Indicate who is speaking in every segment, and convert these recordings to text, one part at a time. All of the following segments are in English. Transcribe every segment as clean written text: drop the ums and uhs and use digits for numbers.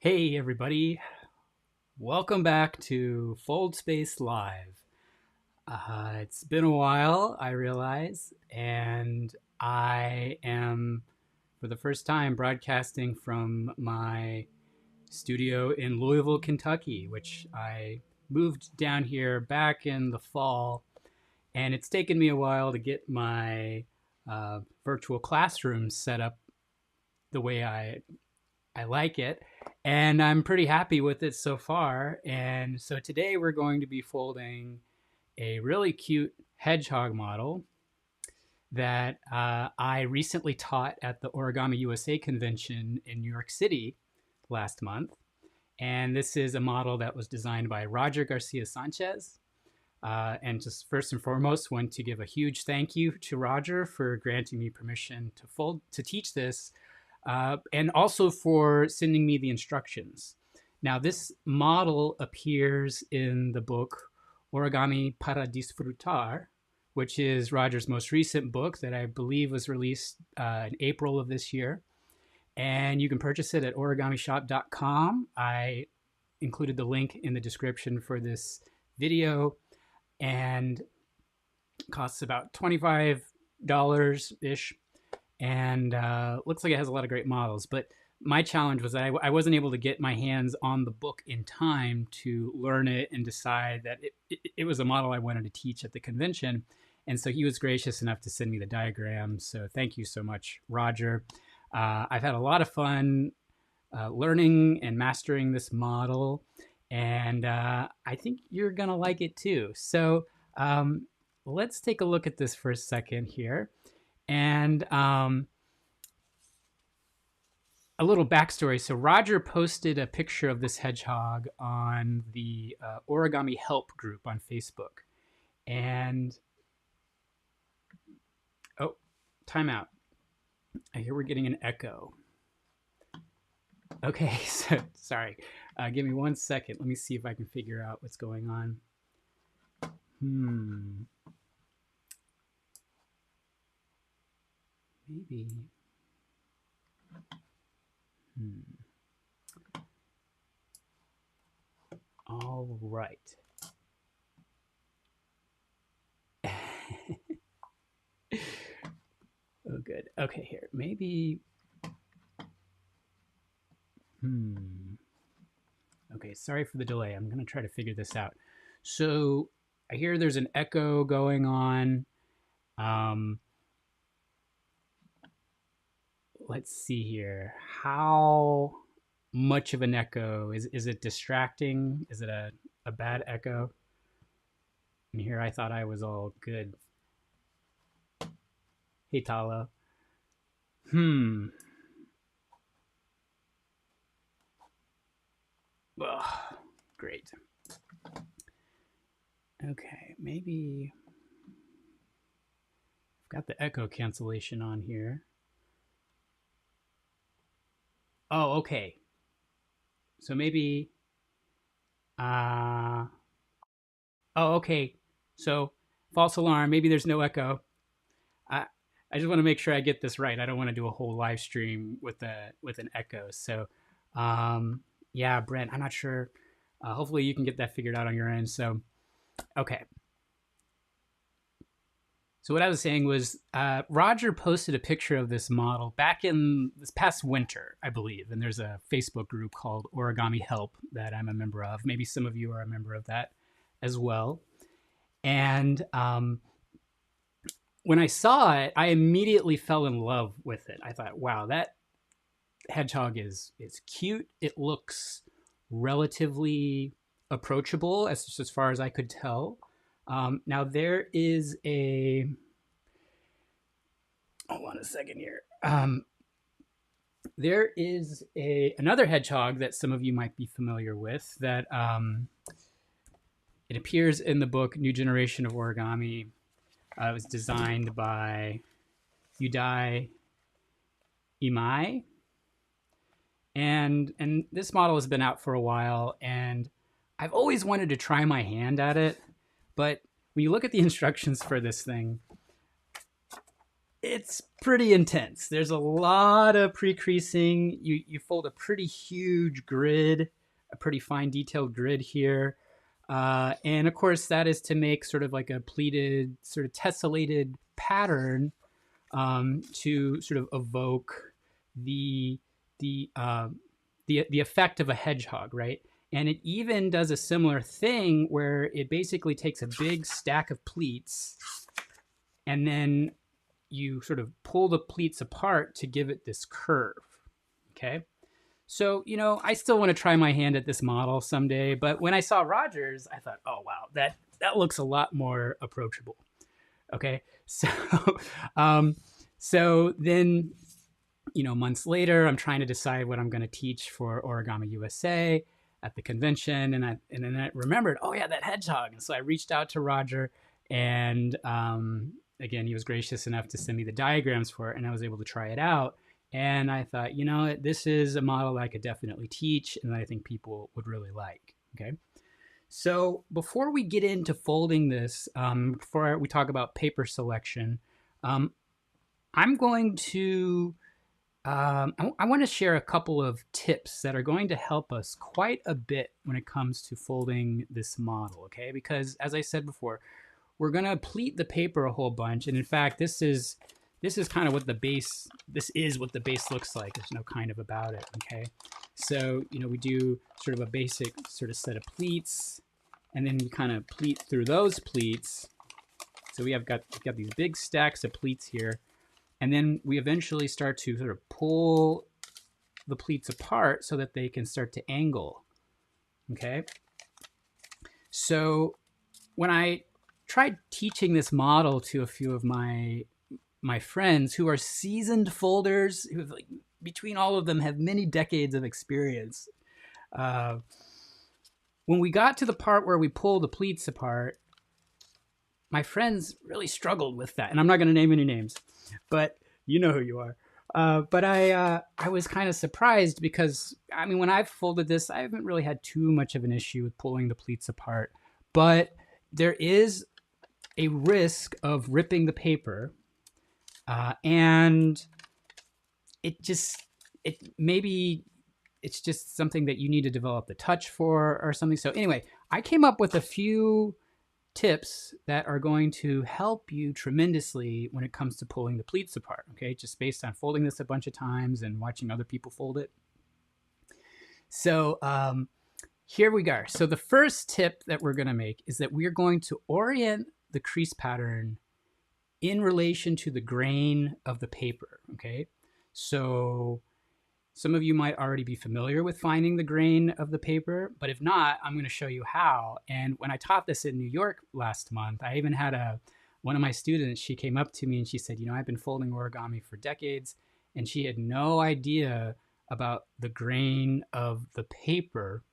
Speaker 1: Hey everybody, welcome back to Foldspace Live. It's been a while, I realize, and I am for the first time broadcasting from my studio in Louisville, Kentucky, which I moved down here back in the fall, and it's taken me a while to get my virtual classroom set up the way I like it, and I'm pretty happy with it so far. And so today we're going to be folding a really cute hedgehog model that I recently taught at the Origami USA convention in New York City last month. And this is a model that was designed by Roger Garcia Sanchez. And just first and foremost, want to give a huge thank you to Roger for granting me permission to teach this, and also for sending me the instructions. Now, this model appears in the book Origami Paradisutar, which is Roger's most recent book that I believe was released in April of this year. And you can purchase it at origamishop.com. I included the link in the description for this video, and it costs about $25-ish, and looks like it has a lot of great models. But my challenge was that I wasn't able to get my hands on the book in time to learn it and decide that it was a model I wanted to teach at the convention. And so he was gracious enough to send me the diagrams. So thank you so much, Roger. I've had a lot of fun learning and mastering this model, and I think you're going to like it too. So let's take a look at this for a second here. And a little backstory. So Roger posted a picture of this hedgehog on the Origami Help group on Facebook. And, oh, timeout. I hear we're getting an echo. Okay, so sorry. Give me 1 second. Let me see if I can figure out what's going on. Maybe. All right. Oh, good. Okay, here. Maybe. Okay, sorry for the delay. I'm going to try to figure this out. So I hear there's an echo going on. Let's see here. How much of an echo? Is it distracting? Is it a bad echo? And here I thought I was all good. Hey, Tala. Ugh, great. Okay, maybe I've got the echo cancellation on here. Oh, okay. So maybe, oh, okay. So false alarm, maybe there's no echo. I just want to make sure I get this right. I don't want to do a whole live stream with an echo. So, yeah, Brent, I'm not sure. Hopefully you can get that figured out on your end. So, okay. So what I was saying was Roger posted a picture of this model back in this past winter, I believe. And there's a Facebook group called Origami Help that I'm a member of. Maybe some of you are a member of that as well. And when I saw it, I immediately fell in love with it. I thought, wow, that hedgehog is cute. It looks relatively approachable as far as I could tell. Now there is a, hold on a second here. There is another hedgehog that some of you might be familiar with that it appears in the book New Generation of Origami. It was designed by Udai II. And this model has been out for a while, and I've always wanted to try my hand at it. But when you look at the instructions for this thing, It's pretty intense. There's a lot of pre-creasing. You fold a pretty huge grid, a pretty fine detailed grid here. And of course, that is to make sort of like a pleated, sort of tessellated pattern to sort of evoke the the uh, the effect of a hedgehog, right? And it even does a similar thing where it basically takes a big stack of pleats and then you sort of pull the pleats apart to give it this curve. Okay. So, I still want to try my hand at this model someday, but when I saw Roger's, I thought, oh wow, that looks a lot more approachable. Okay. So um so then, months later, I'm trying to decide what I'm going to teach for Origami USA at the convention, and then I remembered, oh yeah, that hedgehog. And so I reached out to Roger, and again, he was gracious enough to send me the diagrams for it, and I was able to try it out. And I thought, this is a model that I could definitely teach, and that I think people would really like. Okay. So before we get into folding this, before we talk about paper selection, I'm going to I want to share a couple of tips that are going to help us quite a bit when it comes to folding this model, okay? Because as I said before, we're going to pleat the paper a whole bunch, and in fact, this is kind of what the base looks like. There's no kind of about it, okay? So, we do sort of a basic sort of set of pleats, and then we kind of pleat through those pleats. So we've got these big stacks of pleats here. And then we eventually start to sort of pull the pleats apart so that they can start to angle. Okay. So when I tried teaching this model to a few of my friends who are seasoned folders, who have, between all of them, have many decades of experience, when we got to the part where we pull the pleats apart, my friends really struggled with that. And I'm not going to name any names, but you know who you are. But I was kind of surprised because, when I've folded this, I haven't really had too much of an issue with pulling the pleats apart. But there is a risk of ripping the paper. And maybe it's just something that you need to develop the touch for or something. So anyway, I came up with a few tips that are going to help you tremendously when it comes to pulling the pleats apart, okay? Just based on folding this a bunch of times and watching other people fold it. So here we go. So the first tip that we're going to make is that we're going to orient the crease pattern in relation to the grain of the paper, okay? So some of you might already be familiar with finding the grain of the paper, but if not, I'm going to show you how. And when I taught this in New York last month, I even had one of my students, she came up to me and she said, I've been folding origami for decades, and she had no idea about the grain of the paper.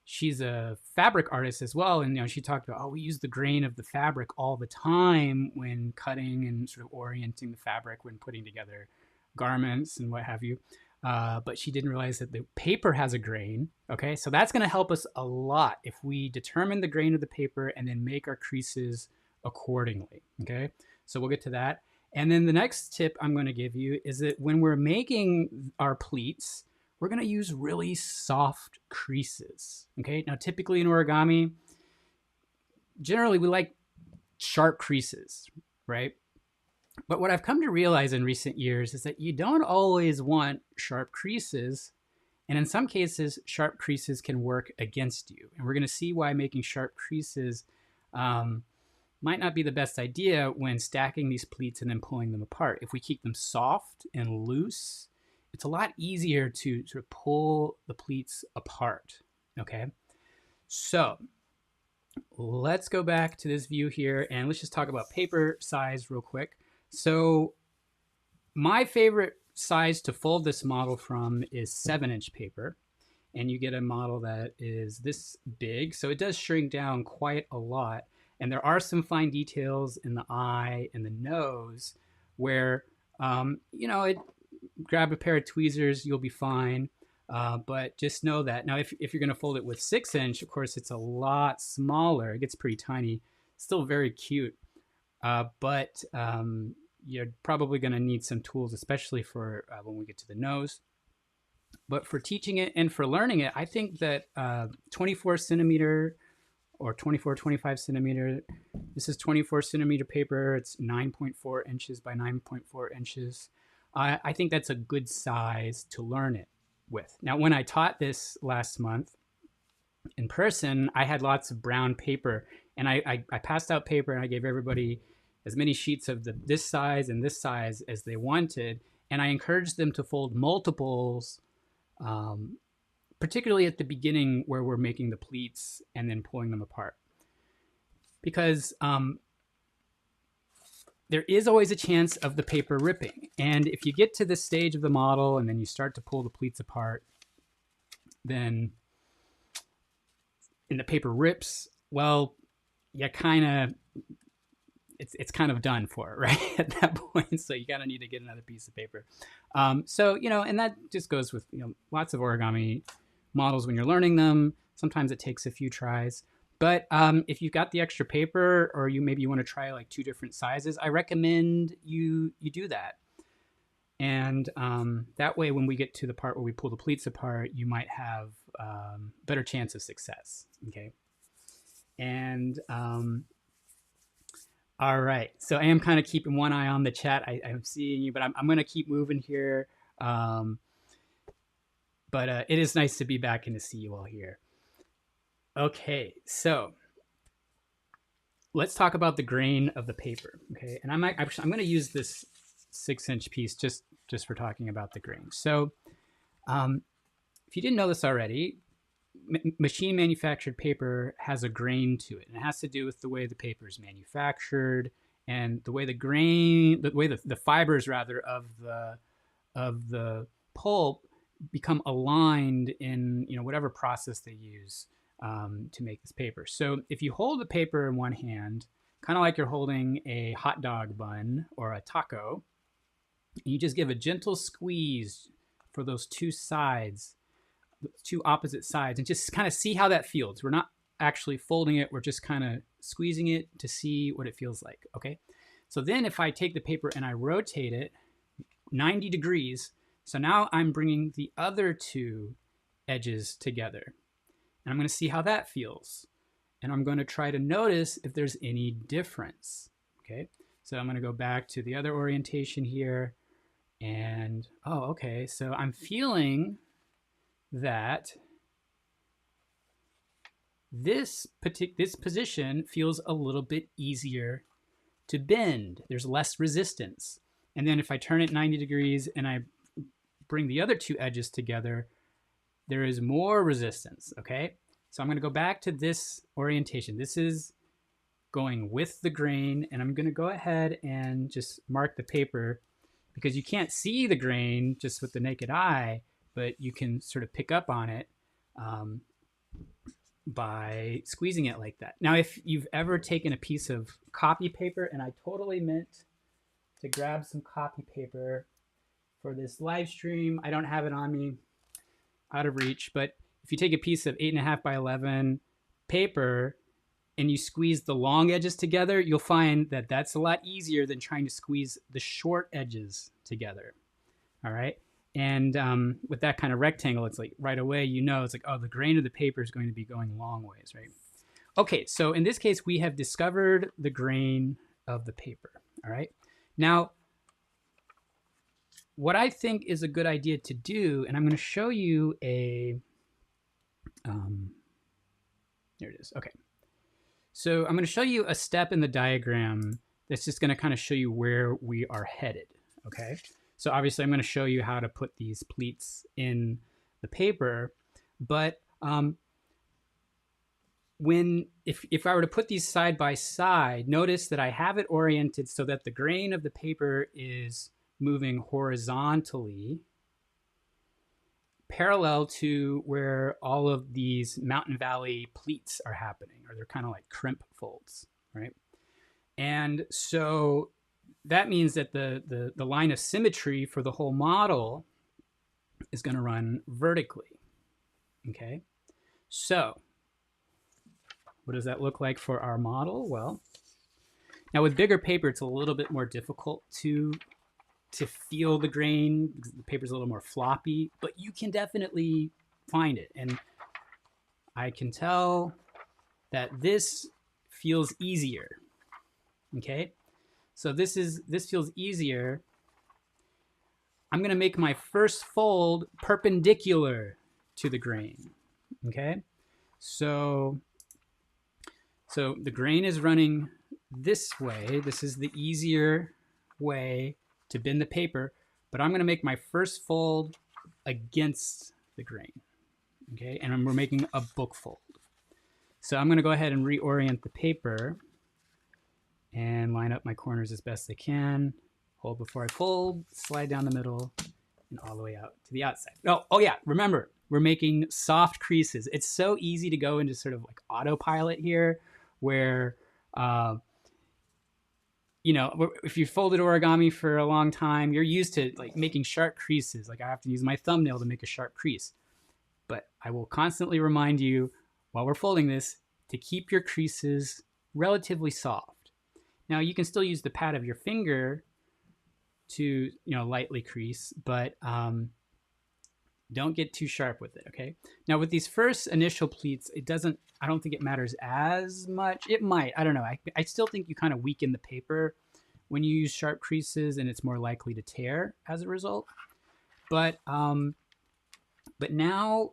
Speaker 1: She's a fabric artist as well, and she talked about, we use the grain of the fabric all the time when cutting and sort of orienting the fabric when putting together garments and what have you. But she didn't realize that the paper has a grain. Okay, so that's going to help us a lot if we determine the grain of the paper and then make our creases accordingly. Okay, so we'll get to that. And then the next tip I'm going to give you is that when we're making our pleats, we're going to use really soft creases. Okay, now typically in origami, generally we like sharp creases, right? But what I've come to realize in recent years is that you don't always want sharp creases. And in some cases, sharp creases can work against you. And we're going to see why making sharp creases might not be the best idea when stacking these pleats and then pulling them apart. If we keep them soft and loose, it's a lot easier to sort of pull the pleats apart. Okay, so let's go back to this view here and let's just talk about paper size real quick. So my favorite size to fold this model from is 7-inch paper, and you get a model that is this big. So it does shrink down quite a lot, and there are some fine details in the eye and the nose where, grab a pair of tweezers, you'll be fine. But just know that. Now, if you're going to fold it with 6-inch, of course, it's a lot smaller. It gets pretty tiny. Still very cute. But you're probably going to need some tools, especially for when we get to the nose. But for teaching it and for learning it, I think that 24 centimeter or 24, 25 centimeter, this is 24 centimeter paper. It's 9.4 inches by 9.4 inches. I think that's a good size to learn it with. Now, when I taught this last month in person, I had lots of brown paper, and I passed out paper, and I gave everybody as many sheets of this size and this size as they wanted, and I encouraged them to fold multiples, particularly at the beginning where we're making the pleats and then pulling them apart. Because there is always a chance of the paper ripping. And if you get to this stage of the model and then you start to pull the pleats apart, then and the paper rips, well, you kind of, it's kind of done for, right? At that point. So you kind of need to get another piece of paper. So, and that just goes with, lots of origami models when you're learning them. Sometimes it takes a few tries. But if you've got the extra paper, or maybe you want to try like 2 different sizes, I recommend you do that. And that way, when we get to the part where we pull the pleats apart, you might have better chance of success. Okay. And all right. So I am kind of keeping one eye on the chat. I'm seeing you, but I'm going to keep moving here. But it is nice to be back and to see you all here. Okay, so let's talk about the grain of the paper. Okay, and I'm going to use this 6-inch piece just for talking about the grain. So if you didn't know this already, machine manufactured paper has a grain to it, and it has to do with the way the paper is manufactured and the way the fibers rather of the pulp become aligned in whatever process they use to make this paper. So if you hold the paper in one hand, kind of like you're holding a hot dog bun or a taco, and you just give a gentle squeeze for those 2 sides, 2 opposite sides, and just kind of see how that feels. We're not actually folding it, we're just kind of squeezing it to see what it feels like. Okay, so then if I take the paper and I rotate it 90 degrees, so now I'm bringing the other 2 edges together, and I'm going to see how that feels. And I'm going to try to notice if there's any difference. Okay, so I'm going to go back to the other orientation here. And, okay, so I'm feeling that this position feels a little bit easier to bend. There's less resistance. And then if I turn it 90 degrees and I bring the other 2 edges together, there is more resistance, okay? So I'm going to go back to this orientation. This is going with the grain, and I'm going to go ahead and just mark the paper, because you can't see the grain just with the naked eye, but you can sort of pick up on it by squeezing it like that. Now, if you've ever taken a piece of copy paper, and I totally meant to grab some copy paper for this live stream, I don't have it on me, out of reach, but if you take a piece of 8.5 by 11 paper and you squeeze the long edges together, you'll find that that's a lot easier than trying to squeeze the short edges together. All right. And with that kind of rectangle, it's like right away, it's like, oh, the grain of the paper is going to be going long ways, right? Okay, so in this case, we have discovered the grain of the paper. All right. Now, what I think is a good idea to do, and I'm going to show you a, here it is. Okay. So I'm going to show you a step in the diagram that's just going to kind of show you where we are headed. Okay. So obviously I'm going to show you how to put these pleats in the paper, but if I were to put these side by side, notice that I have it oriented so that the grain of the paper is moving horizontally, parallel to where all of these mountain valley pleats are happening, or they're kind of like crimp folds, right? And so that means that the line of symmetry for the whole model is going to run vertically. Okay, so what does that look like for our model? Well, Now with bigger paper, it's a little bit more difficult to feel the grain because the paper's a little more floppy, but you can definitely find it. And I can tell that this feels easier. Okay, so this feels easier. I'm gonna make my first fold perpendicular to the grain. Okay, so the grain is running this way. This is the easier way to bend the paper, but I'm gonna make my first fold against the grain. Okay, and we're making a book fold. So I'm gonna go ahead and reorient the paper and line up my corners as best I can. Hold before I fold, slide down the middle, and all the way out to the outside. Oh yeah, remember, we're making soft creases. It's so easy to go into sort of like autopilot here, where, you know, if you folded origami for a long time, you're used to like making sharp creases. Like I have to use my thumbnail to make a sharp crease. But I will constantly remind you while we're folding this to keep your creases relatively soft. Now you can still use the pad of your finger to, you know, lightly crease, but don't get too sharp with it, okay? Now with these first initial pleats, I don't think it matters as much. It might, I don't know. I still think you kind of weaken the paper when you use sharp creases, and it's more likely to tear as a result. But now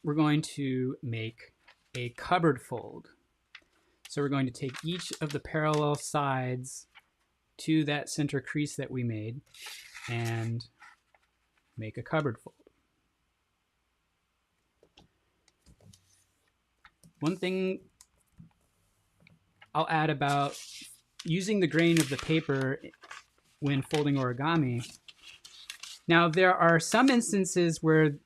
Speaker 1: we're going to make a cupboard fold. So we're going to take each of the parallel sides to that center crease that we made and make a cupboard fold. One thing I'll add about using the grain of the paper when folding origami. Now there are some instances where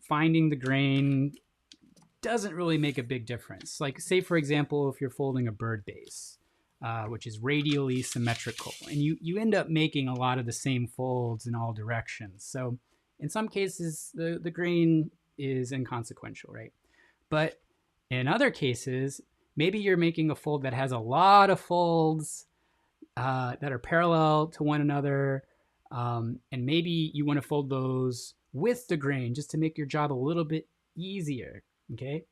Speaker 1: finding the grain doesn't really make a big difference. Like say for example, if you're folding a bird base, which is radially symmetrical, and you end up making a lot of the same folds in all directions. So in some cases, the grain is inconsequential, right? But in other cases, maybe you're making a fold that has a lot of folds that are parallel to one another, and maybe you want to fold those with the grain just to make your job a little bit easier, okay?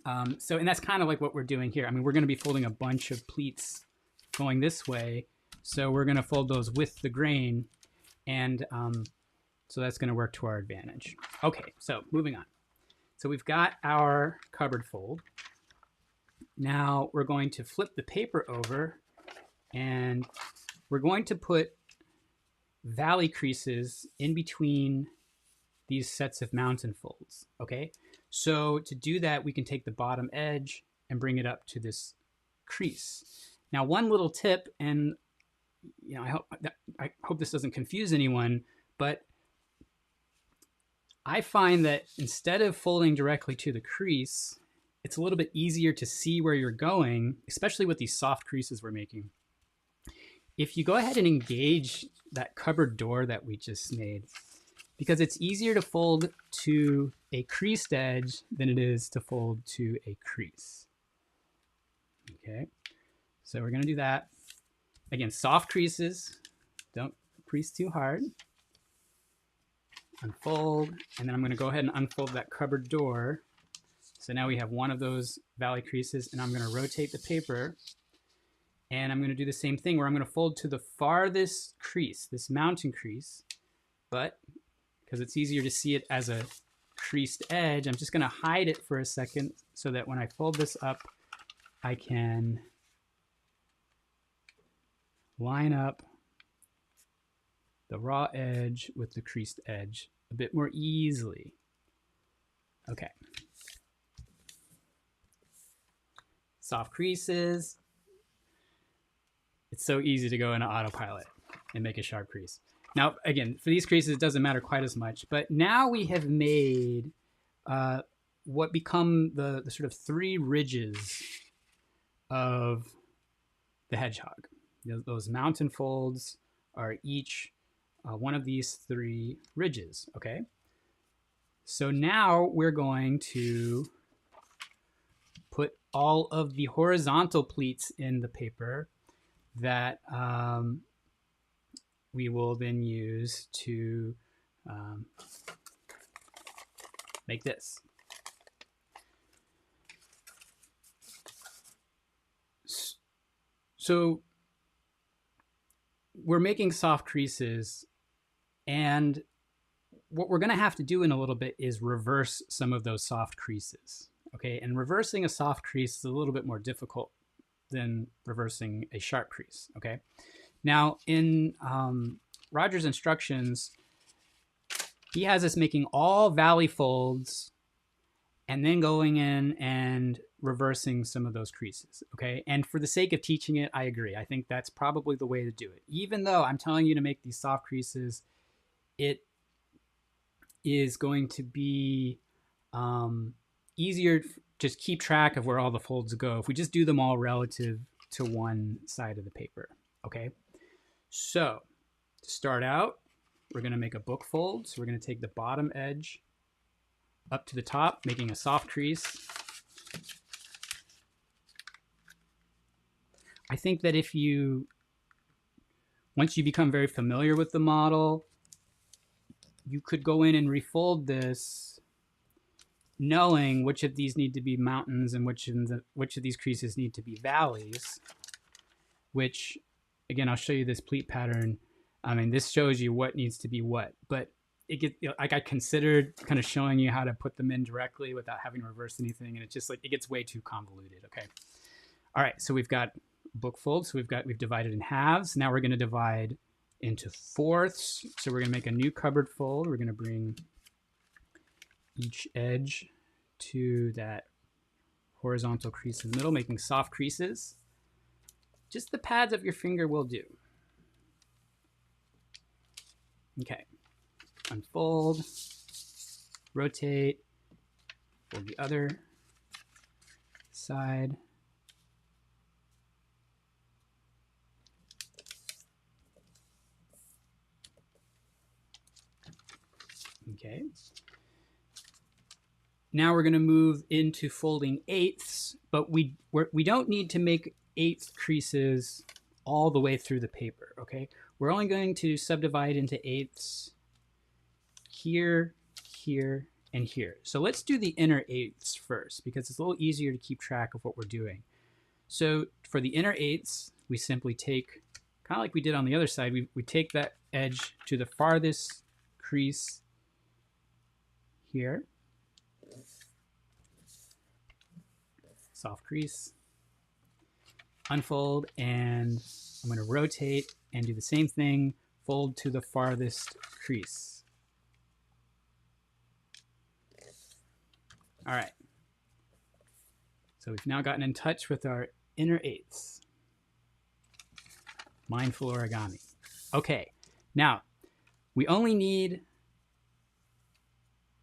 Speaker 1: And that's kind of like what we're doing here. I mean, we're going to be folding a bunch of pleats going this way, so we're going to fold those with the grain, and so that's going to work to our advantage. Okay, so moving on. So we've got our cupboard fold. Now we're going to flip the paper over, and we're going to put valley creases in between these sets of mountain folds, okay? So to do that, we can take the bottom edge and bring it up to this crease. Now, one little tip, and you know, I hope this doesn't confuse anyone, but I find that instead of folding directly to the crease, it's a little bit easier to see where you're going, especially with these soft creases we're making. If you go ahead and engage that cupboard door that we just made, because it's easier to fold to a creased edge than it is to fold to a crease. Okay, so we're gonna do that. Again, soft creases, don't crease too hard. Unfold, and then I'm gonna go ahead and unfold that cupboard door. So now we have one of those valley creases, and I'm gonna rotate the paper, and I'm gonna do the same thing where I'm gonna fold to the farthest crease, this mountain crease, but because it's easier to see it as a creased edge, I'm just gonna hide it for a second so that when I fold this up, I can line up the raw edge with the creased edge a bit more easily. Okay. Soft creases. It's so easy to go into autopilot and make a sharp crease. Now, again, for these creases, it doesn't matter quite as much, but now we have made what become the sort of three ridges of the hedgehog. Those mountain folds are each one of these three ridges, okay? So now we're going to put all of the horizontal pleats in the paper that we will then use to make this. So we're making soft creases, and what we're going to have to do in a little bit is reverse some of those soft creases. Okay, and reversing a soft crease is a little bit more difficult than reversing a sharp crease. Okay, now in Roger's instructions, he has us making all valley folds and then going in and reversing some of those creases. Okay, and for the sake of teaching it, I agree. I think that's probably the way to do it. Even though I'm telling you to make these soft creases, it is going to be easier to just keep track of where all the folds go if we just do them all relative to one side of the paper. Okay, so to start out, we're going to make a book fold. So we're going to take the bottom edge up to the top, making a soft crease. I think that once you become very familiar with the model, you could go in and refold this, knowing which of these need to be mountains and which of these creases need to be valleys, which, again, I'll show you this pleat pattern. I mean, this shows you what needs to be what, but it gets, like, I considered kind of showing you how to put them in directly without having to reverse anything, and it's just like, it gets way too convoluted. Okay. All right, so we've got book fold. So we've divided in halves. Now we're going to divide into fourths. So we're going to make a new cupboard fold. We're going to bring each edge to that horizontal crease in the middle, making soft creases. Just the pads of your finger will do. Okay, unfold, rotate, fold the other side. Okay. Now we're going to move into folding eighths, but we don't need to make eighth creases all the way through the paper. Okay, we're only going to subdivide into eighths here, here, and here. So let's do the inner eighths first, because it's a little easier to keep track of what we're doing. So for the inner eighths, we simply take, kind of like we did on the other side, we take that edge to the farthest crease here, soft crease, unfold, and I'm going to rotate and do the same thing, fold to the farthest crease. All right, so we've now gotten in touch with our inner eighths. Mindful origami. Okay, now we only need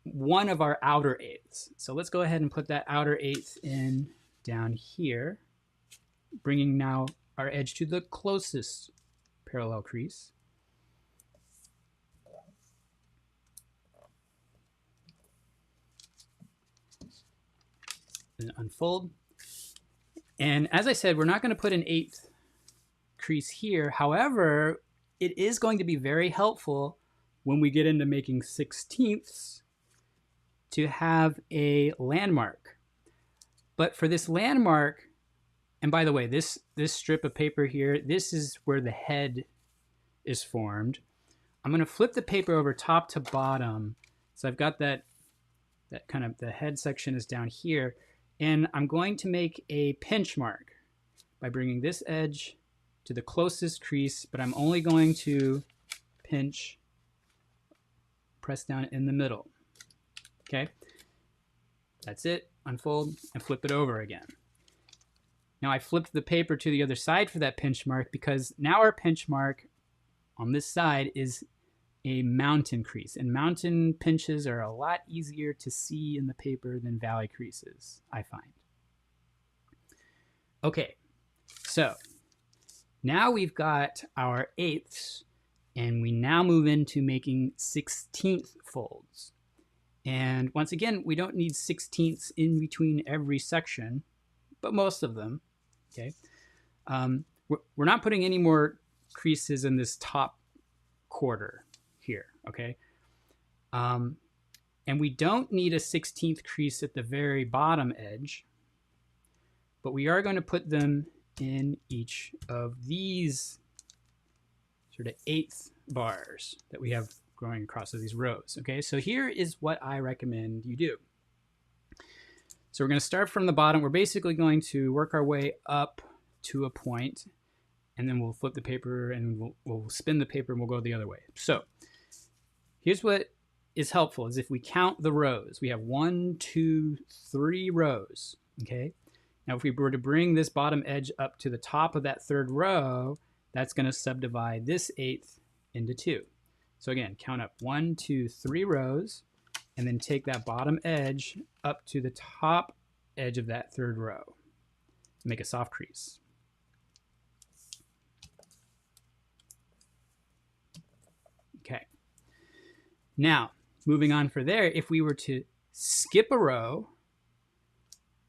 Speaker 1: one of our outer eighths. So let's go ahead and put that outer eighth in down here, bringing now our edge to the closest parallel crease. And unfold. And as I said, we're not going to put an eighth crease here. However, it is going to be very helpful when we get into making sixteenths to have a landmark. But for this landmark, and by the way, this strip of paper here, this is where the head is formed. I'm going to flip the paper over top to bottom. So I've got that kind of, the head section is down here. And I'm going to make a pinch mark by bringing this edge to the closest crease, but I'm only going to pinch, press down in the middle. Okay, that's it. Unfold and flip it over again. Now I flipped the paper to the other side for that pinch mark, because now our pinch mark on this side is a mountain crease, and mountain pinches are a lot easier to see in the paper than valley creases, I find. Okay, so now we've got our eighths, and we now move into making 16th folds. And once again, we don't need 16ths in between every section. but most of them. Okay. We're not putting any more creases in this top quarter here. Okay. And we don't need a 16th crease at the very bottom edge, but we are going to put them in each of these sort of 8th bars that we have going across these rows. Okay, so here is what I recommend you do. So we're going to start from the bottom. We're basically going to work our way up to a point, and then we'll flip the paper and we'll spin the paper and we'll go the other way. So here's what is helpful is if we count the rows. We have 1, 2, 3 rows. Okay. Now if we were to bring this bottom edge up to the top of that 3rd row, that's going to subdivide this 8th into 2. So again, count up 1, 2, 3 rows, and then take that bottom edge up to the top edge of that 3rd row. Make a soft crease. Okay. Now, moving on for there, if we were to skip a row,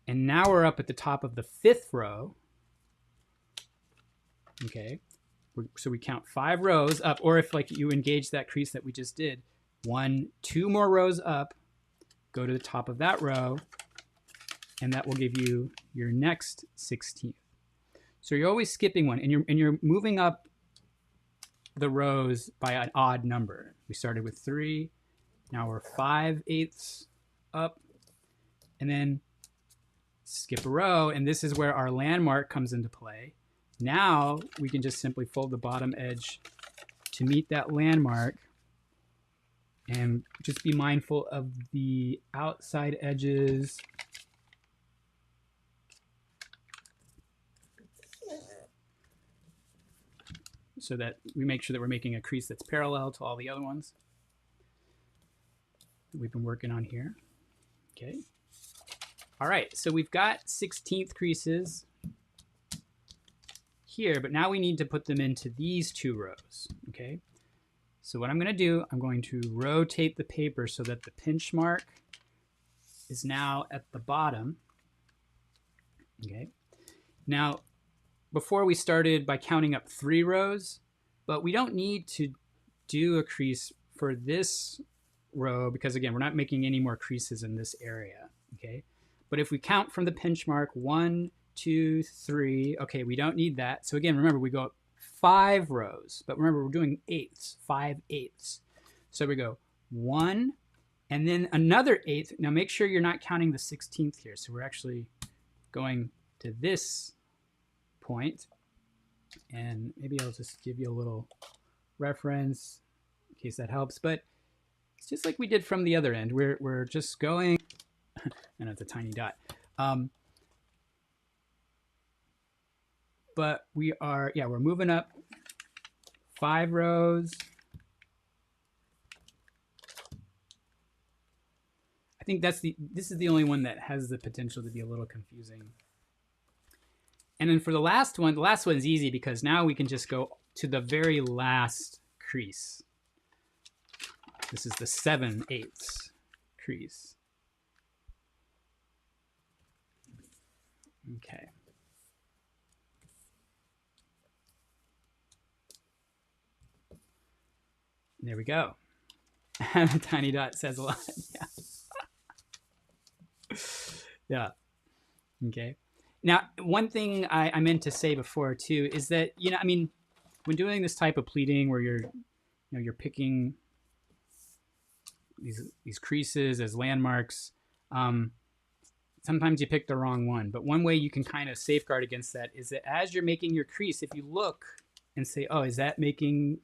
Speaker 1: and now we're up at the top of the 5th row, okay, so we count 5 rows up, or if like you engage that crease that we just did, 1, 2 more rows up, go to the top of that row, and that will give you your next 16th. So you're always skipping one, and you're moving up the rows by an odd number. We started with 3, now we're 5/8 up, and then skip a row, and this is where our landmark comes into play. Now we can just simply fold the bottom edge to meet that landmark, and just be mindful of the outside edges. So that we make sure that we're making a crease that's parallel to all the other ones that we've been working on here. Okay. All right, so we've got 16th creases here, but now we need to put them into these 2 rows. Okay. So what I'm going to do, I'm going to rotate the paper so that the pinch mark is now at the bottom. Okay. Now, before we started by counting up 3 rows, but we don't need to do a crease for this row because again, we're not making any more creases in this area. Okay. But if we count from the pinch mark, 1, 2, 3, okay, we don't need that. So again, remember we go up 5 rows, but remember we're doing 8ths, 5/8. So we go 1 and then another 8th. Now make sure you're not counting the 16th here. So we're actually going to this point, and maybe I'll just give you a little reference in case that helps, but it's just like we did from the other end. We're just going, and it's a tiny dot. But we are, yeah, we're moving up 5 rows. I think this is the only one that has the potential to be a little confusing. And then for the last one's easy because now we can just go to the very last crease. This is the 7/8 crease. Okay. There we go. The tiny dot says a lot. Yeah. Yeah. Okay. Now, one thing I meant to say before too is that, you know, I mean, when doing this type of pleating where you're picking these creases as landmarks, sometimes you pick the wrong one. But one way you can kind of safeguard against that is that as you're making your crease, if you look and say, oh, is that making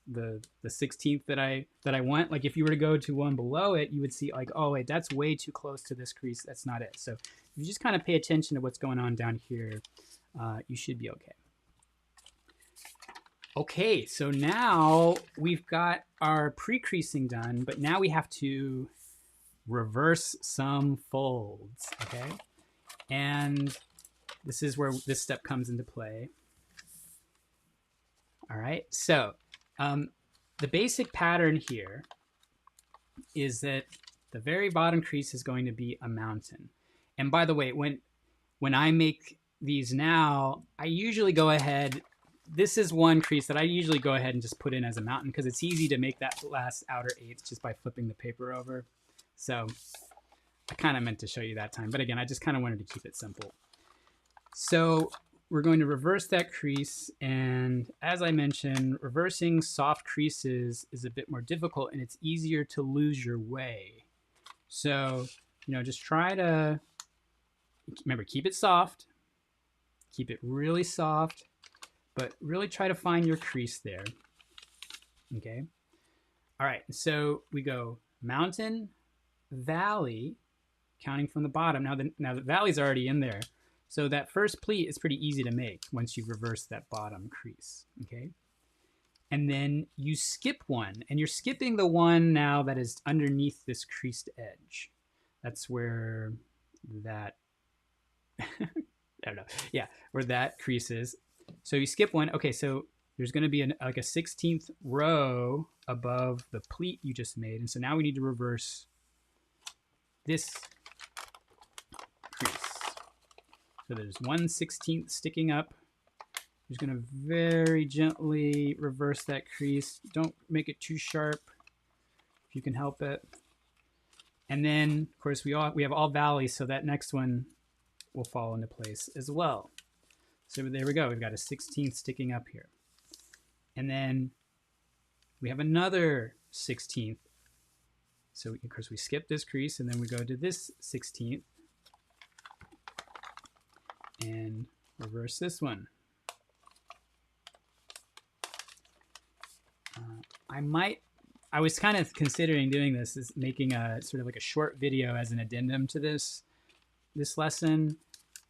Speaker 1: the 16th that I want? Like if you were to go to one below it, you would see like, oh wait, that's way too close to this crease. That's not it. So if you just kind of pay attention to what's going on down here, you should be okay. Okay, so now we've got our pre-creasing done, but now we have to reverse some folds, okay? And this is where this step comes into play. All right, so the basic pattern here is that the very bottom crease is going to be a mountain. And by the way, when when I make these now, I usually go ahead. This is one crease that I usually go ahead and just put in as a mountain because it's easy to make that last outer eighth just by flipping the paper over. So I kind of meant to show you that time, but again, I just kind of wanted to keep it simple. So we're going to reverse that crease, and as I mentioned, reversing soft creases is a bit more difficult and it's easier to lose your way. So, you know, just try to, remember, keep it soft, keep it really soft, but really try to find your crease there. Okay. All right, so we go mountain, valley, counting from the bottom. Now the valley's already in there. So that first pleat is pretty easy to make once you reverse that bottom crease, okay? And then you skip one, and you're skipping the one now that is underneath this creased edge. That's where that, I don't know, yeah, where that crease is. So you skip one. Okay, so there's gonna be like a 16th row above the pleat you just made. And so now we need to reverse this crease. So there's 1/16 sticking up. You're just gonna very gently reverse that crease. Don't make it too sharp if you can help it. And then, of course, we have all valleys, so that next one will fall into place as well. So there we go. We've got a 16th sticking up here. And then we have another 16th. So of course we skip this crease, and then we go to this 16th. And reverse this one. I was kind of considering doing this, is making a sort of like a short video as an addendum to this lesson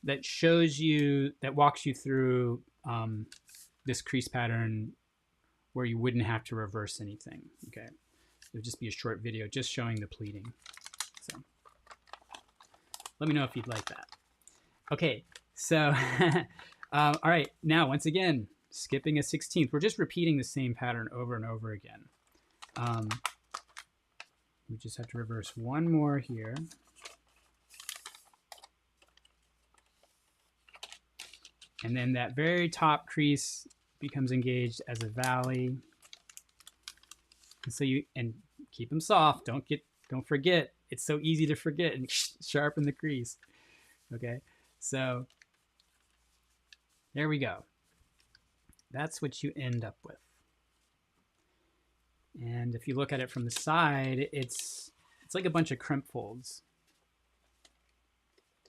Speaker 1: that shows you, that walks you through this crease pattern where you wouldn't have to reverse anything. Okay, it would just be a short video just showing the pleating. So let me know if you'd like that. Okay. So, all right, now once again, skipping a 16th. We're just repeating the same pattern over and over again. We just have to reverse one more here. And then that very top crease becomes engaged as a valley. And so and keep them soft. Don't forget. It's so easy to forget and sharpen the crease. Okay, so there we go. That's what you end up with. And if you look at it from the side, it's like a bunch of crimp folds.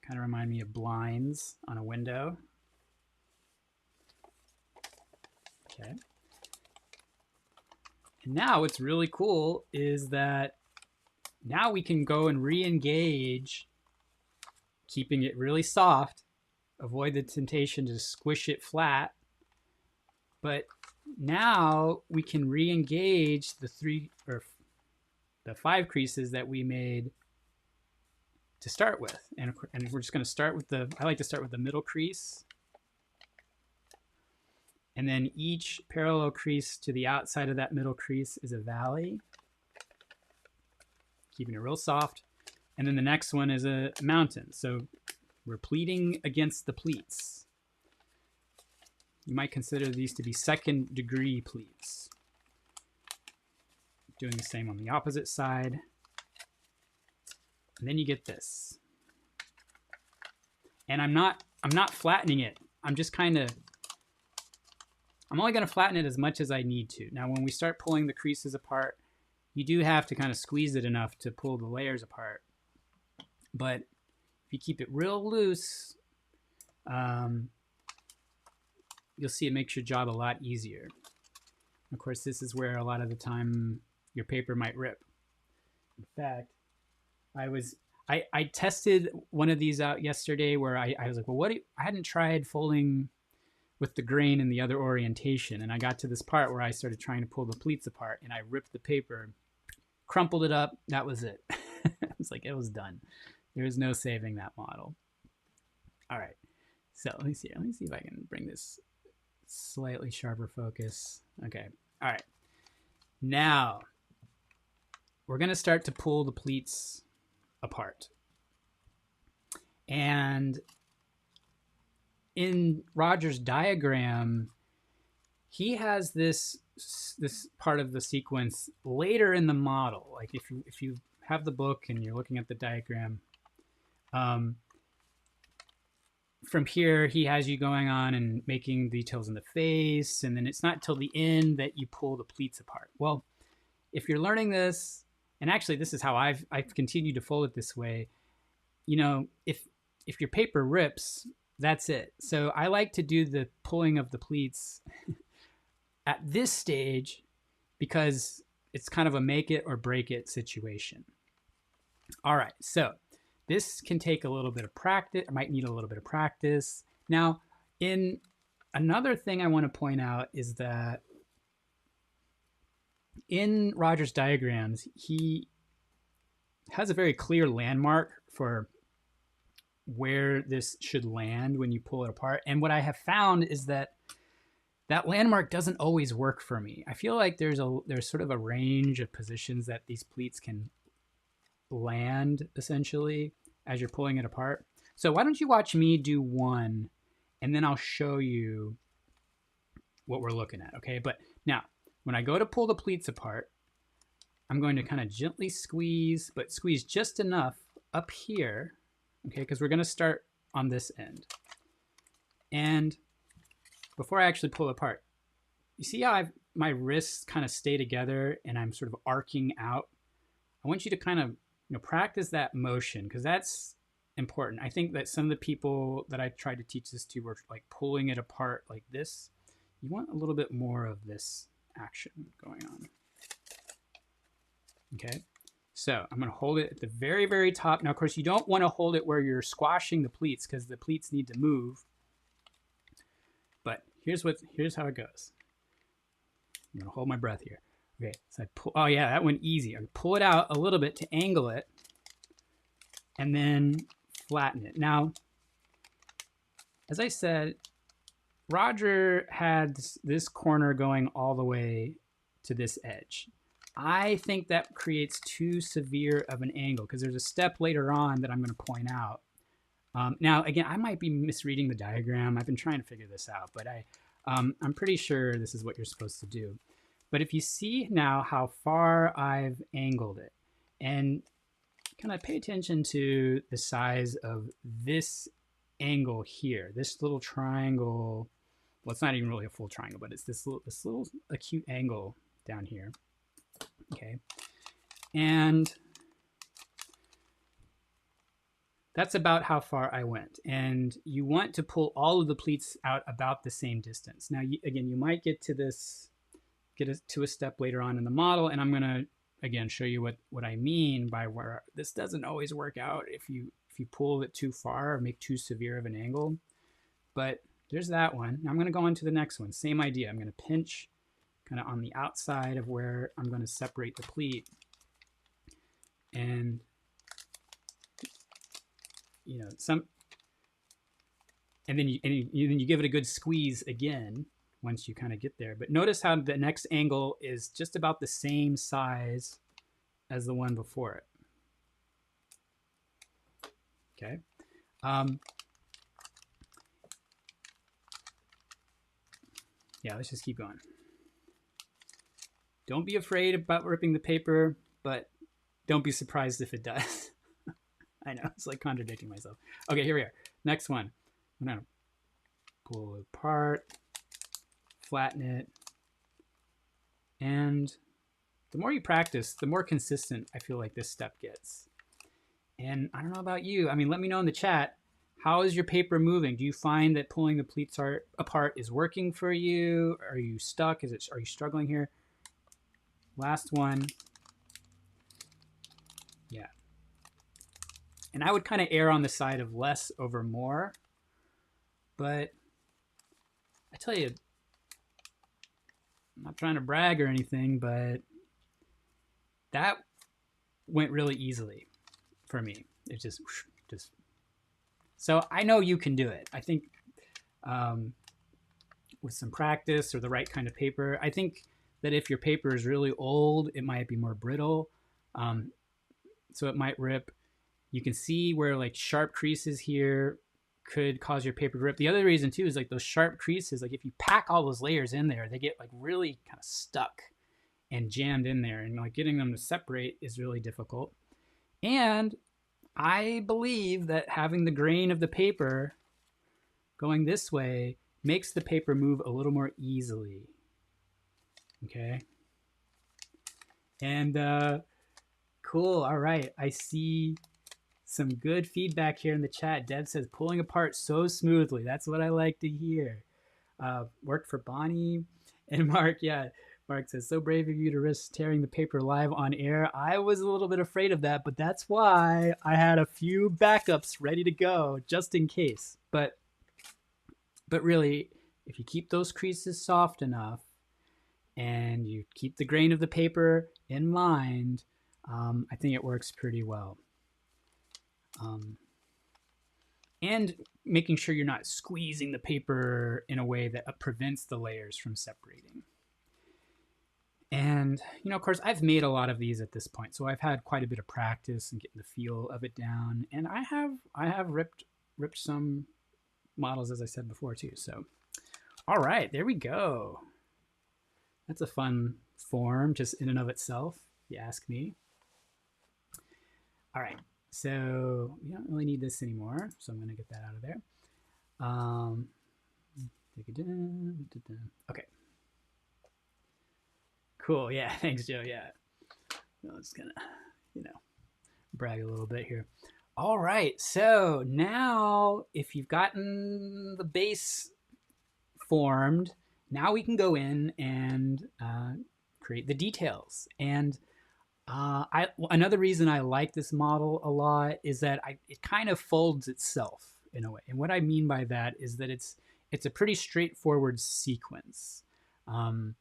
Speaker 1: Kind of remind me of blinds on a window. Okay. And now what's really cool is that now we can go and re-engage, keeping it really soft. Avoid the temptation to squish it flat. But now we can re-engage the 5 creases that we made to start with. And we're just going to start with I like to start with the middle crease. And then each parallel crease to the outside of that middle crease is a valley. Keeping it real soft. And then the next one is a mountain. So we're pleating against the pleats. You might consider these to be 2nd degree pleats. Doing the same on the opposite side. And then you get this. And I'm not flattening it. I'm only going to flatten it as much as I need to. Now when we start pulling the creases apart, you do have to kind of squeeze it enough to pull the layers apart. But if you keep it real loose, you'll see it makes your job a lot easier. Of course, this is where a lot of the time your paper might rip. In fact, I tested one of these out yesterday where I was like, well, I hadn't tried folding with the grain in the other orientation. And I got to this part where I started trying to pull the pleats apart, and I ripped the paper, crumpled it up. That was it. It's like, it was done. There was no saving that model. All right. So let me see if I can bring this slightly sharper focus. Okay. All right. Now we're going to start to pull the pleats apart. And in Roger's diagram, he has this part of the sequence later in the model. Like if you have the book and you're looking at the diagram, from here he has you going on and making details in the face, and then it's not till the end that you pull the pleats apart. Well, if you're learning this, and actually this is how I've continued to fold it this way, you know, if your paper rips, that's it. So I like to do the pulling of the pleats at this stage because it's kind of a make it or break it situation. All right, so this can take a little bit of practice. I might need a little bit of practice. Now, in another thing I want to point out is that in Roger's diagrams, he has a very clear landmark for where this should land when you pull it apart. And what I have found is that that landmark doesn't always work for me. I feel like there's sort of a range of positions that these pleats can land essentially as you're pulling it apart. So why don't you watch me do one and then I'll show you what we're looking at, okay? But now, when I go to pull the pleats apart, I'm going to kind of gently squeeze, but squeeze just enough up here, okay? Because we're going to start on this end. And before I actually pull it apart, you see how my wrists kind of stay together and I'm sort of arcing out? I want you to kind of practice that motion because that's important. I think that some of the people that I tried to teach this to were like pulling it apart like this. You want a little bit more of this action going on. Okay, so I'm going to hold it at the very, very top. Now, of course, you don't want to hold it where you're squashing the pleats because the pleats need to move. But here's how it goes. I'm going to hold my breath here. Okay, so I pull, oh yeah, that went easy. I pull it out a little bit to angle it and then flatten it. Now, as I said, Roger had this corner going all the way to this edge. I think that creates too severe of an angle because there's a step later on that I'm going to point out. Now, again, I might be misreading the diagram. I've been trying to figure this out, but I'm pretty sure this is what you're supposed to do. But if you see now how far I've angled it, and kind of pay attention to the size of this angle here, this little triangle. Well, it's not even really a full triangle, but it's this little acute angle down here. Okay, and that's about how far I went. And you want to pull all of the pleats out about the same distance. Now, again, you might get to this, to a step later on in the model, and I'm going to again show you what I mean by where this doesn't always work out if you pull it too far or make too severe of an angle. But there's that one. Now I'm going to go on to the next one. Same idea. I'm going to pinch kind of on the outside of where I'm going to separate the pleat, and and then you give it a good squeeze again once you kind of get there. But notice how the next angle is just about the same size as the one before it. Okay. Yeah, let's just keep going. Don't be afraid about ripping the paper, but don't be surprised if it does. I know, it's like contradicting myself. Okay, here we are. Next one. I'm going to pull it apart, flatten it, and the more you practice, the more consistent I feel like this step gets. And I don't know about you. I mean, let me know in the chat, how is your paper moving? Do you find that pulling the pleats apart is working for you? Are you stuck? Are you struggling here? Last one. Yeah. And I would kind of err on the side of less over more. But I tell you, I'm not trying to brag or anything, but that went really easily for me. It's just so I know you can do it. I think with some practice or the right kind of paper. I think that if your paper is really old, it might be more brittle, so it might rip. You can see where like sharp creases here could cause your paper to rip. The other reason too is like those sharp creases, like if you pack all those layers in there, they get like really kind of stuck and jammed in there, and like getting them to separate is really difficult. And I believe that having the grain of the paper going this way makes the paper move a little more easily. Okay. And cool. All right. I see some good feedback here in the chat. Deb says pulling apart so smoothly. That's what I like to hear. Worked for Bonnie. And Mark, yeah. Mark says, so brave of you to risk tearing the paper live on air. I was a little bit afraid of that, but that's why I had a few backups ready to go just in case. But really, if you keep those creases soft enough and you keep the grain of the paper in mind, I think it works pretty well. And making sure you're not squeezing the paper in a way that prevents the layers from separating. And, you know, of course, I've made a lot of these at this point, so I've had quite a bit of practice and getting the feel of it down. And I have ripped some models, as I said before, too. So, all right, there we go. That's a fun form just in and of itself, if you ask me. All right, so we don't really need this anymore, so I'm going to get that out of there. Okay. Cool. Yeah. Thanks, Joe. Yeah. I'm just gonna, you know, brag a little bit here. All right. So now, if you've gotten the base formed, now we can go in and create the details. And another reason I like this model a lot is that it kind of folds itself in a way. And what I mean by that is that it's a pretty straightforward sequence. And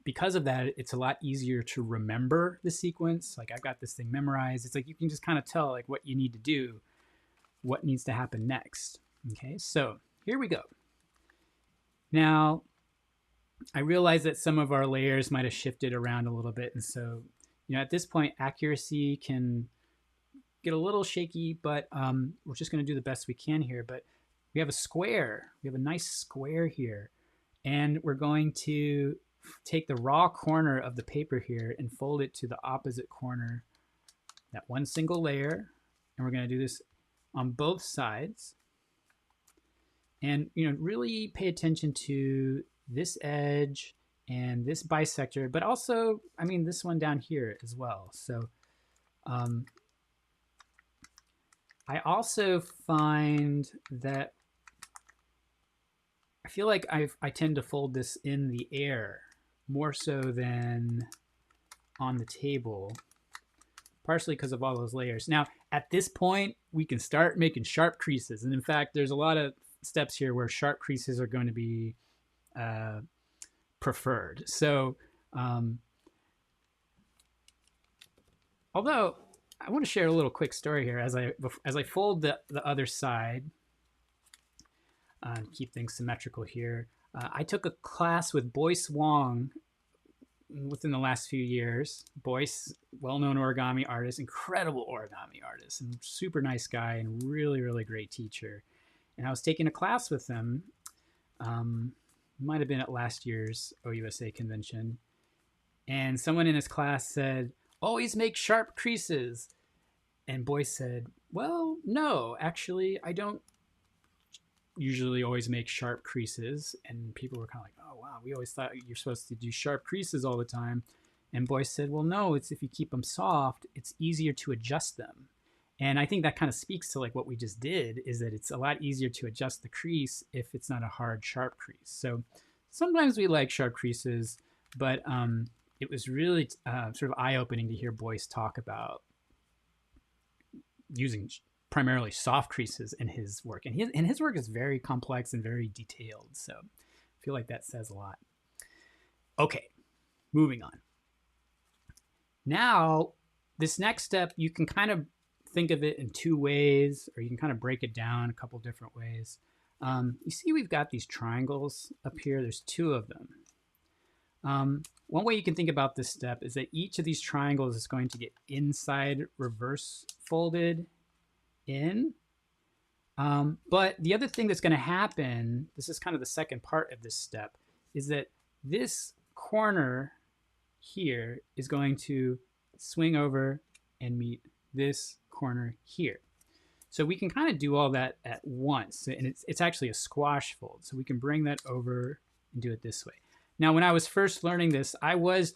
Speaker 1: because of that, it's a lot easier to remember the sequence. Like I've got this thing memorized. It's like you can just kind of tell like what you need to do, what needs to happen next. Okay, so here we go. Now, I realize that some of our layers might have shifted around a little bit. And so, you know, at this point, accuracy can get a little shaky, but we're just going to do the best we can here. But we have a square. We have a nice square here. And we're going to take the raw corner of the paper here and fold it to the opposite corner, that one single layer. And we're going to do this on both sides. And, you know, really pay attention to this edge and this bisector, but also, I mean, this one down here as well. So I also find that I feel like I tend to fold this in the air more so than on the table, partially because of all those layers. Now, at this point, we can start making sharp creases. And in fact, there's a lot of steps here where sharp creases are going to be preferred. So, although I want to share a little quick story here as I fold the other side, keep things symmetrical here. I took a class with Boyce Wong within the last few years. Boyce, well-known origami artist, incredible origami artist, and super nice guy, and really, really great teacher. And I was taking a class with him. Might have been at last year's OUSA convention. And someone in his class said, always make sharp creases. And Boyce said, well, no, actually, I don't usually always make sharp creases. And people were kind of like, oh, wow, we always thought you're supposed to do sharp creases all the time. And Boyce said, well, no, it's if you keep them soft, it's easier to adjust them. And I think that kind of speaks to like what we just did, is that it's a lot easier to adjust the crease if it's not a hard, sharp crease. So sometimes we like sharp creases, but it was really sort of eye-opening to hear Boyce talk about using primarily soft creases in his work. And his work is very complex and very detailed. So I feel like that says a lot. Okay, moving on. Now, this next step, you can kind of think of it in two ways, or you can kind of break it down a couple different ways. You see we've got these triangles up here. There's two of them. One way you can think about this step is that each of these triangles is going to get inside reverse folded in. But the other thing that's going to happen, this is kind of the second part of this step, is that this corner here is going to swing over and meet this corner here. So we can kind of do all that at once, and it's actually a squash fold. So we can bring that over and do it this way. Now, when I was first learning this, I was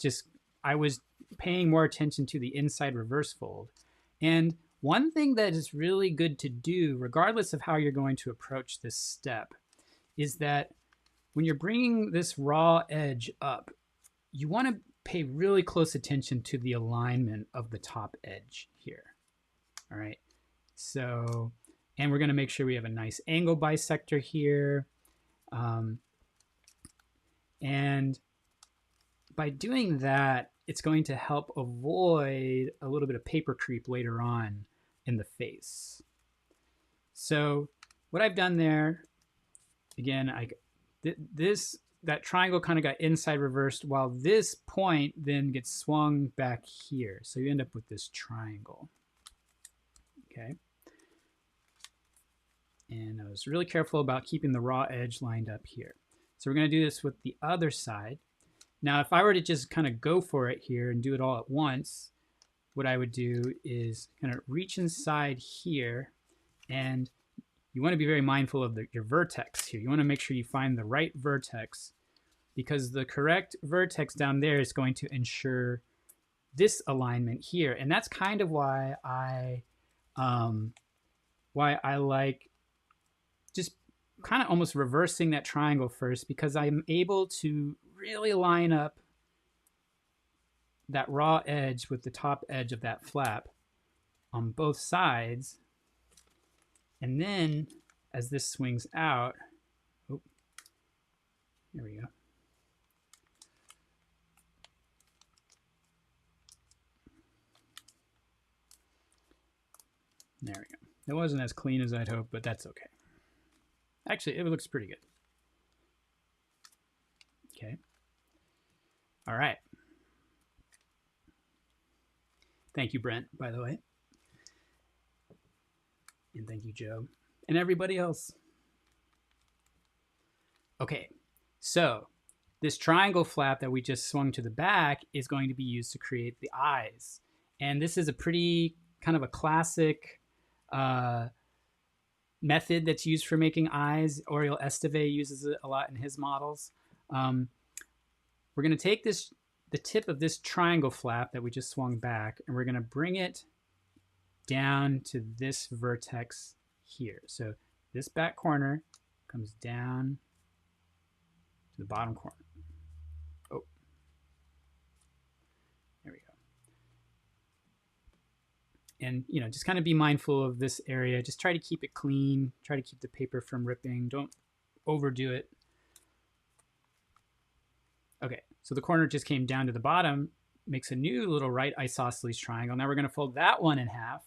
Speaker 1: paying more attention to the inside reverse fold. And one thing that is really good to do, regardless of how you're going to approach this step, is that when you're bringing this raw edge up, you want to pay really close attention to the alignment of the top edge here. All right. So, and we're going to make sure we have a nice angle bisector here. And by doing that, it's going to help avoid a little bit of paper creep later on in the face. So what I've done there, again, that triangle kind of got inside reversed, while this point then gets swung back here. So you end up with this triangle. Okay. And I was really careful about keeping the raw edge lined up here. So we're going to do this with the other side. Now, if I were to just kind of go for it here and do it all at once, what I would do is kind of reach inside here, and you want to be very mindful of your vertex here. You want to make sure you find the right vertex, because the correct vertex down there is going to ensure this alignment here. And that's kind of why I like just kind of almost reversing that triangle first, because I'm able to really line up that raw edge with the top edge of that flap on both sides. And then as this swings out, oh, there we go. There we go. It wasn't as clean as I'd hoped, but that's okay. Actually, it looks pretty good. Okay. All right. Thank you, Brent, by the way. And thank you, Joe. And everybody else. Okay, so this triangle flap that we just swung to the back is going to be used to create the eyes. And this is a pretty kind of a classic method that's used for making eyes. Oriol Esteve uses it a lot in his models. We're going to take the tip of this triangle flap that we just swung back, and we're going to bring it down to this vertex here. So this back corner comes down to the bottom corner. Oh, there we go. And, you know, just kind of be mindful of this area. Just try to keep it clean. Try to keep the paper from ripping. Don't overdo it. Okay, so the corner just came down to the bottom, makes a new little right isosceles triangle. Now we're going to fold that one in half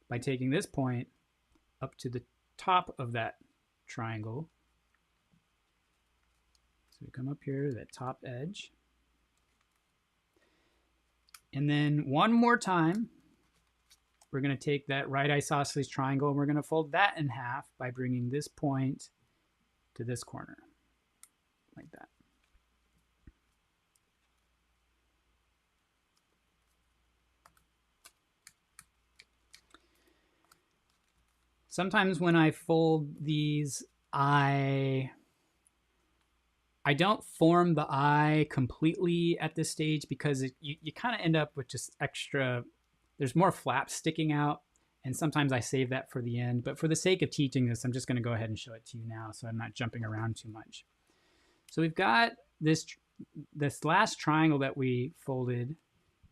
Speaker 1: by taking this point up to the top of that triangle. So we come up here to that top edge. And then one more time, we're going to take that right isosceles triangle and we're going to fold that in half by bringing this point to this corner, like that. Sometimes when I fold these, I don't form the eye completely at this stage, because you kind of end up with just extra, there's more flaps sticking out, and sometimes I save that for the end. But for the sake of teaching this, I'm just going to go ahead and show it to you now so I'm not jumping around too much. So we've got this last triangle that we folded.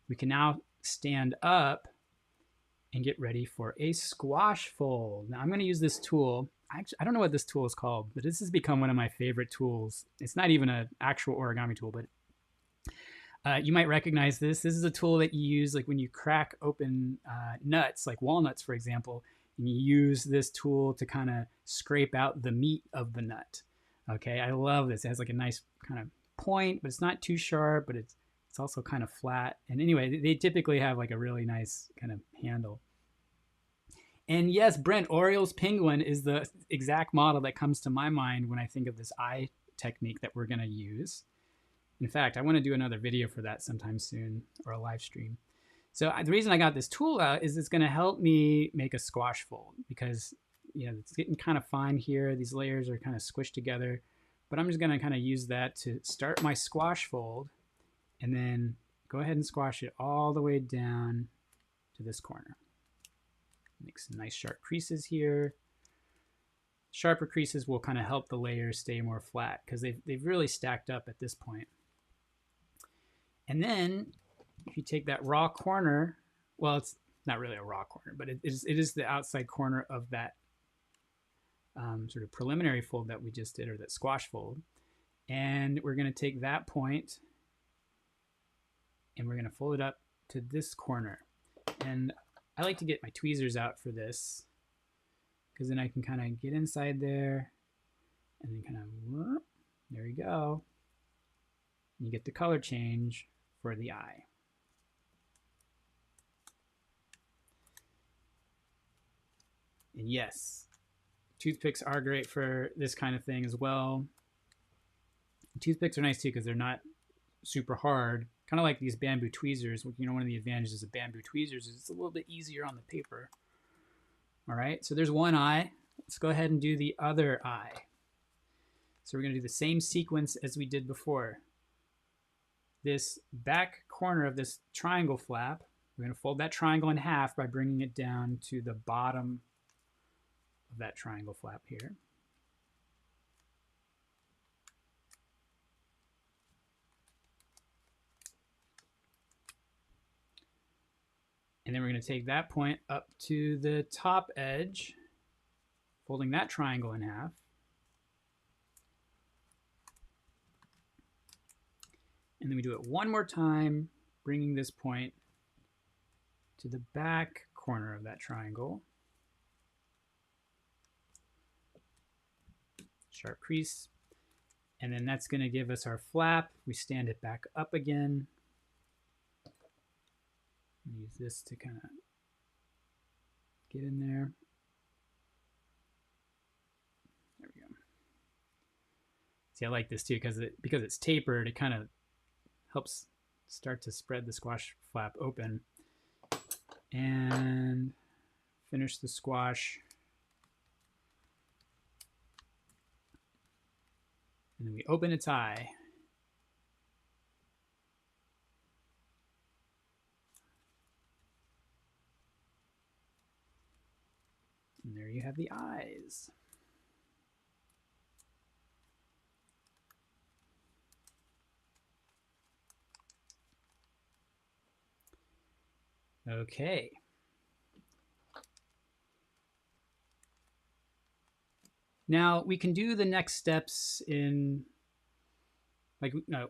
Speaker 1: We can now stand up and get ready for a squash fold. Now I'm going to use this tool. I don't know what this tool is called, but this has become one of my favorite tools. It's not even an actual origami tool, but you might recognize this. This is a tool that you use like when you crack open nuts, like walnuts, for example, and you use this tool to kind of scrape out the meat of the nut. Okay, I love this. It has like a nice kind of point, but it's not too sharp, but it's also kind of flat. And anyway, they typically have like a really nice kind of handle. And yes, Brent, Oriole's penguin is the exact model that comes to my mind when I think of this eye technique that we're going to use. In fact, I want to do another video for that sometime soon, or a live stream. So the reason I got this tool out is it's going to help me make a squash fold, because it's getting kind of fine here. These layers are kind of squished together, but I'm just going to kind of use that to start my squash fold, and then go ahead and squash it all the way down to this corner. Make some nice sharp creases here. Sharper creases will kind of help the layers stay more flat, because they've really stacked up at this point. And then if you take that raw corner, well, it's not really a raw corner, but it is the outside corner of that sort of preliminary fold that we just did, or that squash fold. And we're going to take that point and we're going to fold it up to this corner. And I like to get my tweezers out for this, because then I can kind of get inside there and then kind of, there you go. And you get the color change for the eye. And yes, toothpicks are great for this kind of thing as well. Toothpicks are nice too, because they're not super hard. Kind of like these bamboo tweezers. One of the advantages of bamboo tweezers is it's a little bit easier on the paper. All right, so there's one eye. Let's go ahead and do the other eye. So we're going to do the same sequence as we did before. This back corner of this triangle flap, we're going to fold that triangle in half by bringing it down to the bottom of that triangle flap here. And then we're going to take that point up to the top edge, folding that triangle in half. And then we do it one more time, bringing this point to the back corner of that triangle. Sharp crease. And then that's going to give us our flap. We stand it back up again. Use this to kind of get in there. There we go. See, I like this too, because it's tapered, it kind of helps start to spread the squash flap open. And finish the squash. And then we open its eye. And there you have the eyes. Okay. Now we can do the next steps in, like, no,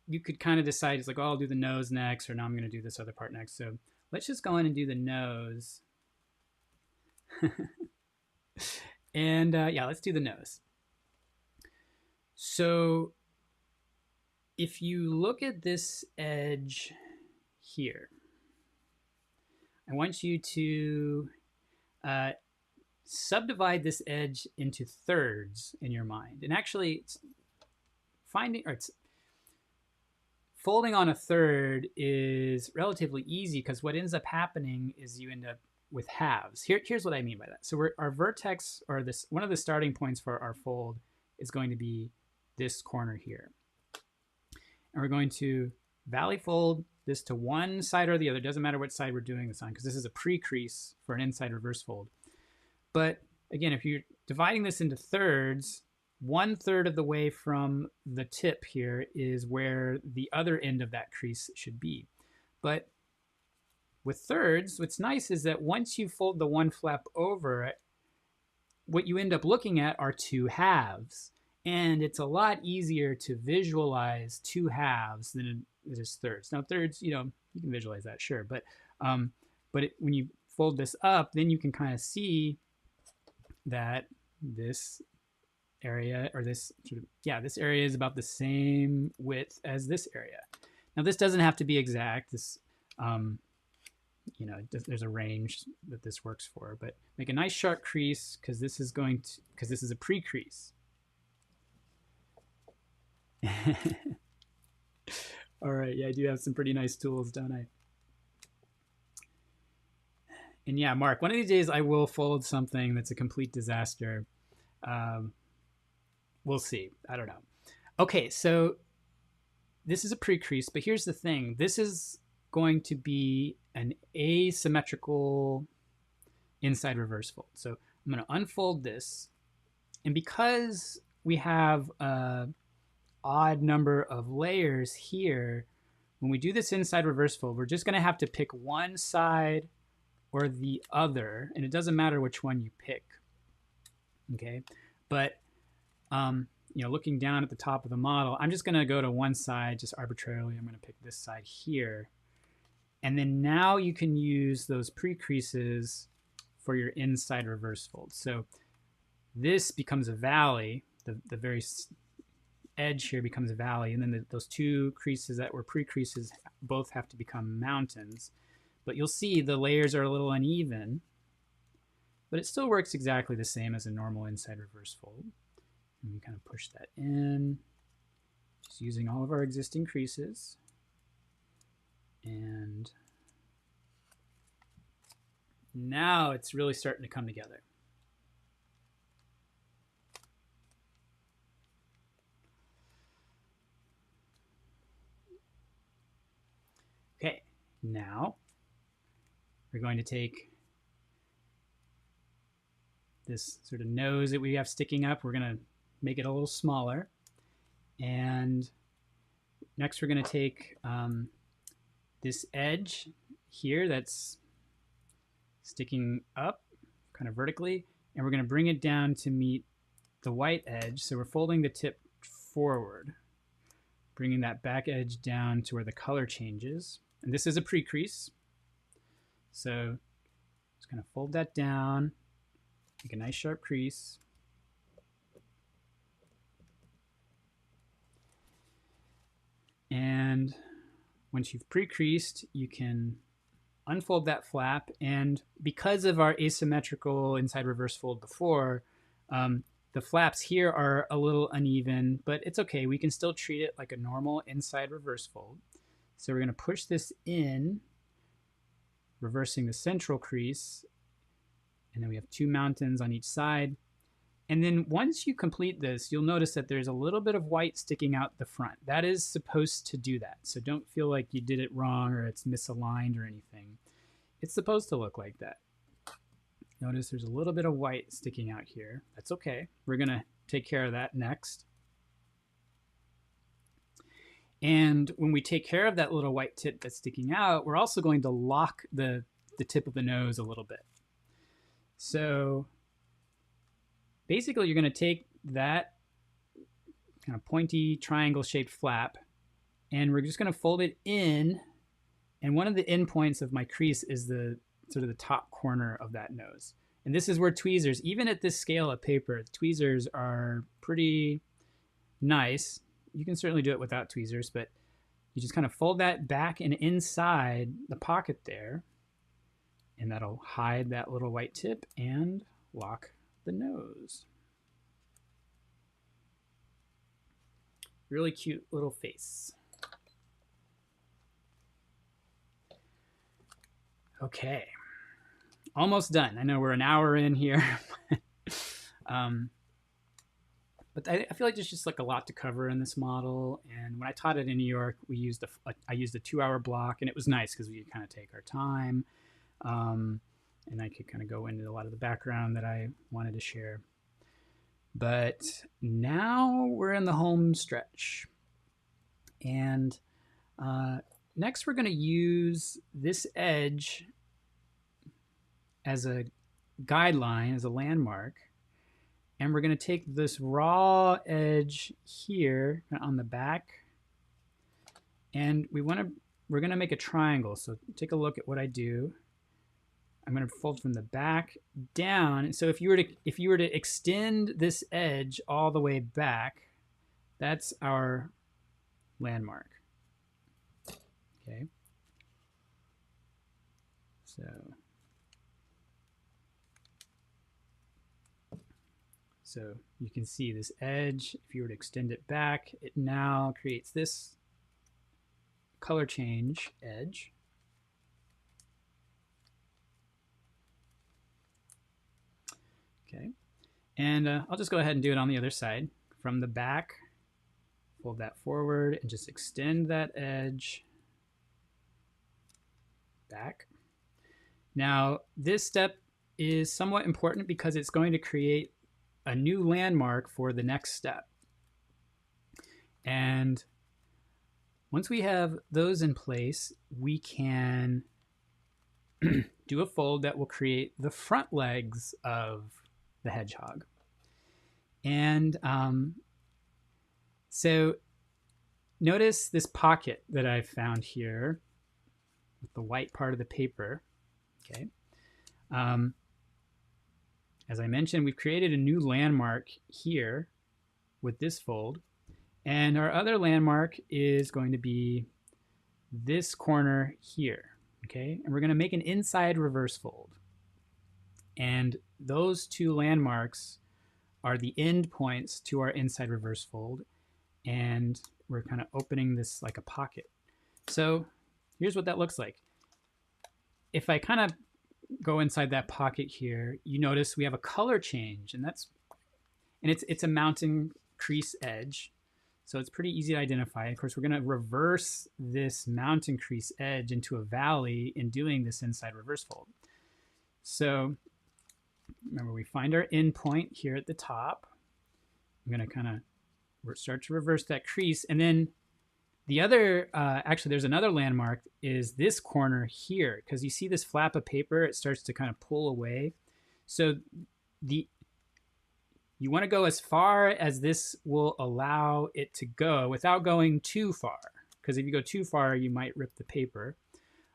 Speaker 1: you could kind of decide, it's like, oh, I'll do the nose next, or now I'm going to do this other part next. So let's just go in and do the nose. And yeah, let's do the nose. So if you look at this edge here, I want you to subdivide this edge into thirds in your mind. And actually, folding on a third is relatively easy, because what ends up happening is you end up with halves. Here's what I mean by that. So our vertex, or this, one of the starting points for our fold, is going to be this corner here. And we're going to valley fold this to one side or the other. It doesn't matter which side we're doing this on, because this is a pre-crease for an inside reverse fold. But again, if you're dividing this into thirds, 1/3 of the way from the tip here is where the other end of that crease should be. But with thirds, what's nice is that once you fold the one flap over it, what you end up looking at are two halves. And it's a lot easier to visualize two halves than it is thirds. Now thirds, you can visualize that, sure. But when you fold this up, then you can kind of see that this area, or this sort of, yeah, this area is about the same width as this area. Now this doesn't have to be exact. This, you know, there's a range that this works for, but make a nice sharp crease because this is a pre-crease. All right, yeah, I do have some pretty nice tools, don't I? And yeah, Mark, one of these days I will fold something that's a complete disaster. We'll see. I don't know. Okay, so this is a pre-crease, but here's the thing. This is going to be an asymmetrical inside reverse fold. So I'm going to unfold this. And because we have a odd number of layers here, when we do this inside reverse fold, we're just going to have to pick one side or the other, and it doesn't matter which one you pick. Okay, but you know, looking down at the top of the model, I'm just going to go to one side just arbitrarily. I'm going to pick this side here. And then now you can use those pre-creases for your inside reverse fold. So this becomes a valley. The very edge here becomes a valley. And then those two creases that were pre-creases both have to become mountains. But you'll see the layers are a little uneven. But it still works exactly the same as a normal inside reverse fold. And we kind of push that in, just using all of our existing creases. And now it's really starting to come together. Okay, now we're going to take this sort of nose that we have sticking up. We're going to make it a little smaller. And next we're going to take this edge here that's sticking up kind of vertically, and we're going to bring it down to meet the white edge. So we're folding the tip forward, bringing that back edge down to where the color changes. And this is a pre-crease. So just kind of fold that down, make a nice sharp crease. And once you've pre-creased, you can unfold that flap. And because of our asymmetrical inside reverse fold before, the flaps here are a little uneven, but it's okay. We can still treat it like a normal inside reverse fold. So we're going to push this in, reversing the central crease. And then we have two mountains on each side. And then once you complete this, you'll notice that there's a little bit of white sticking out the front. That is supposed to do that. So don't feel like you did it wrong or it's misaligned or anything. It's supposed to look like that. Notice there's a little bit of white sticking out here. That's okay. We're going to take care of that next. And when we take care of that little white tip that's sticking out, we're also going to lock the tip of the nose a little bit. So basically, you're going to take that kind of pointy triangle-shaped flap, and we're just going to fold it in. And one of the end points of my crease is the sort of the top corner of that nose. And this is where tweezers, even at this scale of paper, tweezers are pretty nice. You can certainly do it without tweezers, but you just kind of fold that back and inside the pocket there, and that'll hide that little white tip and lock the nose. Really cute little face. Okay, almost done. I know we're an hour in here. But I feel like there's just like a lot to cover in this model. And when I taught it in New York, I used a 2-hour block, and it was nice because we could kind of take our time. And I could kind of go into a lot of the background that I wanted to share. But now we're in the home stretch. And next we're going to use this edge as a guideline, as a landmark. And we're going to take this raw edge here on the back. And we're going to make a triangle. So take a look at what I do. I'm going to fold from the back down. So if you were to extend this edge all the way back, that's our landmark. Okay. So you can see this edge. If you were to extend it back, it now creates this color change edge. Okay, and I'll just go ahead and do it on the other side. From the back, fold that forward and just extend that edge back. Now, this step is somewhat important because it's going to create a new landmark for the next step. And once we have those in place, we can do a fold that will create the front legs of the hedgehog. And so notice this pocket that I found here with the white part of the paper. Okay. As I mentioned, we've created a new landmark here with this fold. And our other landmark is going to be this corner here. Okay. And we're going to make an inside reverse fold. And those two landmarks are the end points to our inside reverse fold. And we're kind of opening this like a pocket. So here's what that looks like. If I kind of go inside that pocket here, you notice we have a color change, and it's a mounting crease edge. So it's pretty easy to identify. Of course, we're going to reverse this mounting crease edge into a valley in doing this inside reverse fold. So remember, we find our end point here at the top. I'm going to kind of start to reverse that crease. And then the other, actually, there's another landmark, is this corner here. Because you see this flap of paper, it starts to kind of pull away. So you want to go as far as this will allow it to go without going too far. Because if you go too far, you might rip the paper.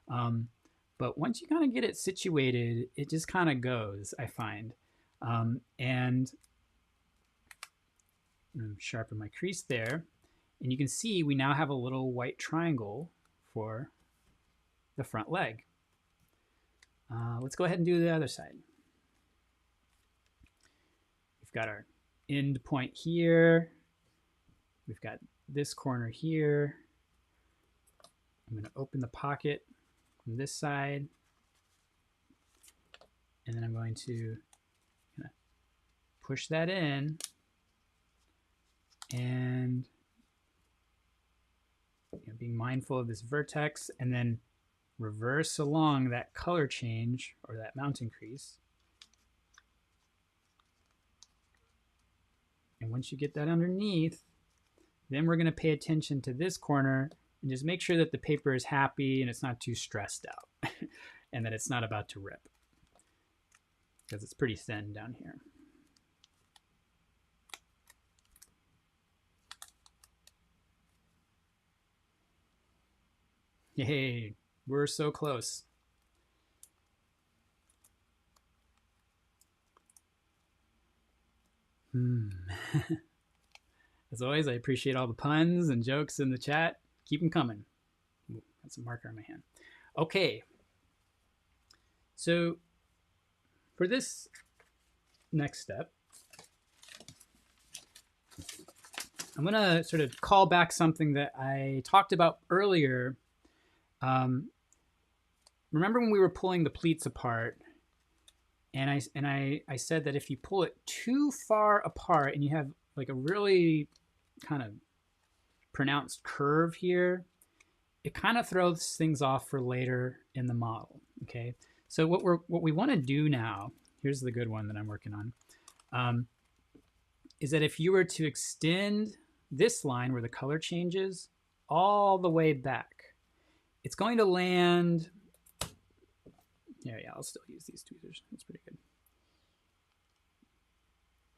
Speaker 1: But once you kind of get it situated, it just kind of goes, I find. And I'm going to sharpen my crease there. And you can see we now have a little white triangle for the front leg. Let's go ahead and do the other side. We've got our end point here. We've got this corner here. I'm going to open the pocket from this side. And then I'm going to kind of push that in. And being mindful of this vertex, and then reverse along that color change or that mounting crease. And once you get that underneath, then we're going to pay attention to this corner and just make sure that the paper is happy and it's not too stressed out and that it's not about to rip, because it's pretty thin down here. Yay, we're so close. As always, I appreciate all the puns and jokes in the chat. Keep them coming. Ooh, got some marker on my hand. Okay. So for this next step, I'm going to sort of call back something that I talked about earlier. Remember when we were pulling the pleats apart, and I said that if you pull it too far apart and you have like a really kind of pronounced curve here, it kind of throws things off for later in the model. Okay, so what we want to do now, here's the good one that I'm working on, is that if you were to extend this line where the color changes all the way back, it's going to land, yeah, I'll still use these tweezers. That's pretty good.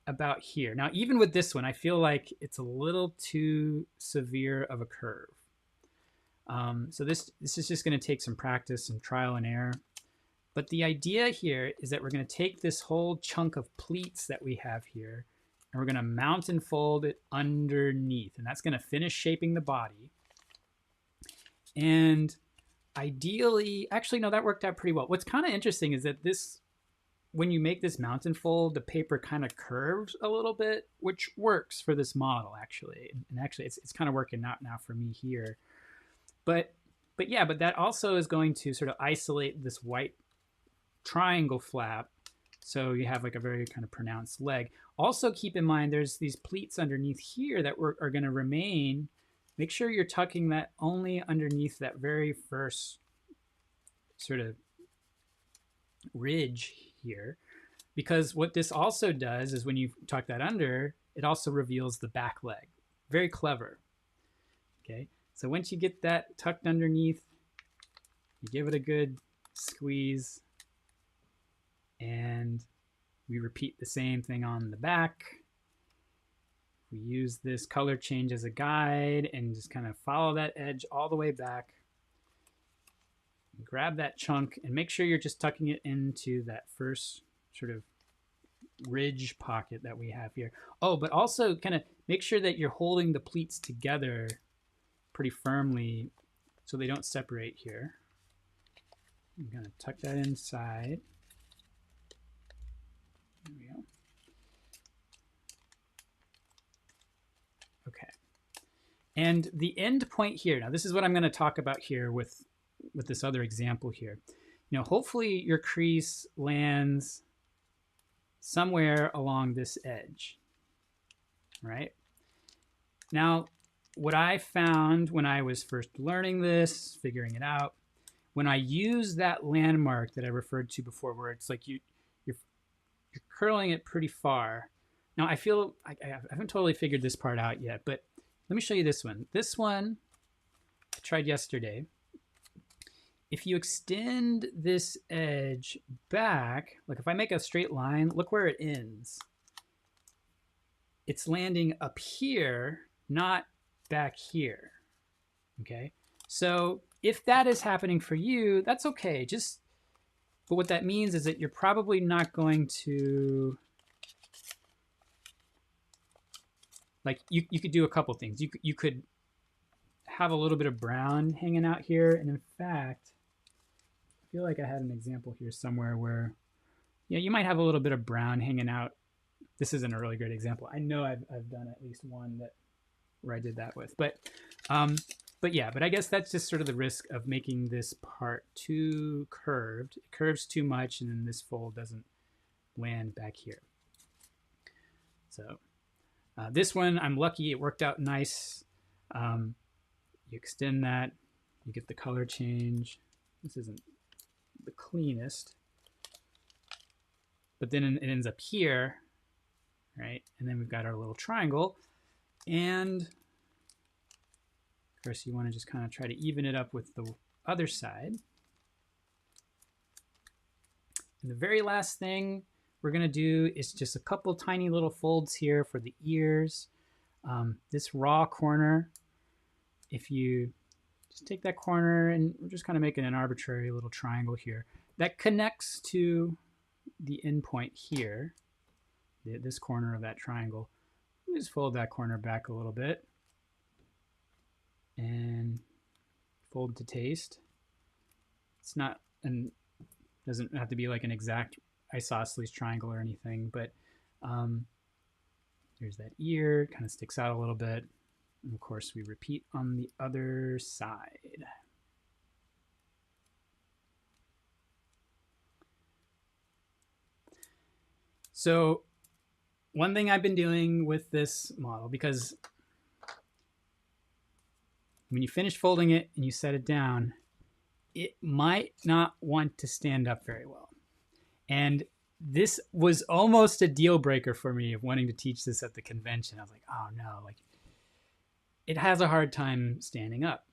Speaker 1: About here. Now, even with this one, I feel like it's a little too severe of a curve. So this is just going to take some practice and trial and error. But the idea here is that we're going to take this whole chunk of pleats that we have here, and we're going to mount and fold it underneath. And that's going to finish shaping the body. And ideally, actually, no, that worked out pretty well. What's kind of interesting is that when you make this mountain fold, the paper kind of curves a little bit, which works for this model actually. And actually, it's kind of working out now for me here. But yeah, but that also is going to sort of isolate this white triangle flap, so you have like a very kind of pronounced leg. Also keep in mind there's these pleats underneath here that are going to remain. Make sure you're tucking that only underneath that very first sort of ridge here, because what this also does is when you tuck that under, it also reveals the back leg. Very clever. Okay, so once you get that tucked underneath, you give it a good squeeze, and we repeat the same thing on the back. We use this color change as a guide and just kind of follow that edge all the way back. Grab that chunk and make sure you're just tucking it into that first sort of ridge pocket that we have here. Oh, but also kind of make sure that you're holding the pleats together pretty firmly so they don't separate here. I'm going to tuck that inside. There we go. Okay. And the end point here, now this is what I'm going to talk about here with this other example here. You know, hopefully your crease lands somewhere along this edge, right? Now, what I found when I was first learning this, figuring it out, when I use that landmark that I referred to before, where it's like you're curling it pretty far. Now I feel I haven't totally figured this part out yet, but let me show you this one. This one I tried yesterday. If you extend this edge back, like if I make a straight line, look where it ends. It's landing up here, not back here. Okay, so if that is happening for you, that's okay. But what that means is that you're probably not going to, like, you could do a couple things. You could have a little bit of brown hanging out here, and in fact, I feel like I had an example here somewhere where, yeah, you might have a little bit of brown hanging out. This isn't a really great example. I know I've done at least one where I did that with, but yeah, but I guess that's just sort of the risk of making this part too curved. It curves too much, and then this fold doesn't land back here. So this one, I'm lucky, it worked out nice. You extend that, you get the color change. This isn't the cleanest, but then it ends up here, right? And then we've got our little triangle, and of course, you want to just kind of try to even it up with the other side. And the very last thing we're going to do is just a couple tiny little folds here for the ears. This raw corner, if you just take that corner, and we're just kind of making an arbitrary little triangle here that connects to the end point here, this corner of that triangle. Just fold that corner back a little bit and fold to taste. It's not, and doesn't have to be like an exact isosceles triangle or anything, but here's that ear, kind of sticks out a little bit. And of course, we repeat on the other side. So one thing I've been doing with this model, because when you finish folding it and you set it down, it might not want to stand up very well. And this was almost a deal breaker for me of wanting to teach this at the convention. I was like, oh no, like it has a hard time standing up.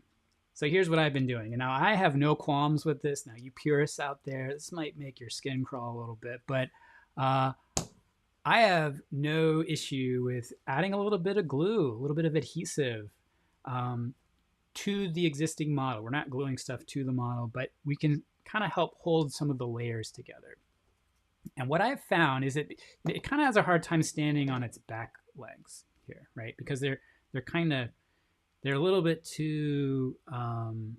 Speaker 1: So here's what I've been doing. And now I have no qualms with this. Now you purists out there, this might make your skin crawl a little bit, but I have no issue with adding a little bit of glue, a little bit of adhesive to the existing model. We're not gluing stuff to the model, but we can kind of help hold some of the layers together. And what I've found is that it kind of has a hard time standing on its back legs here, right? Because they're a little bit too kind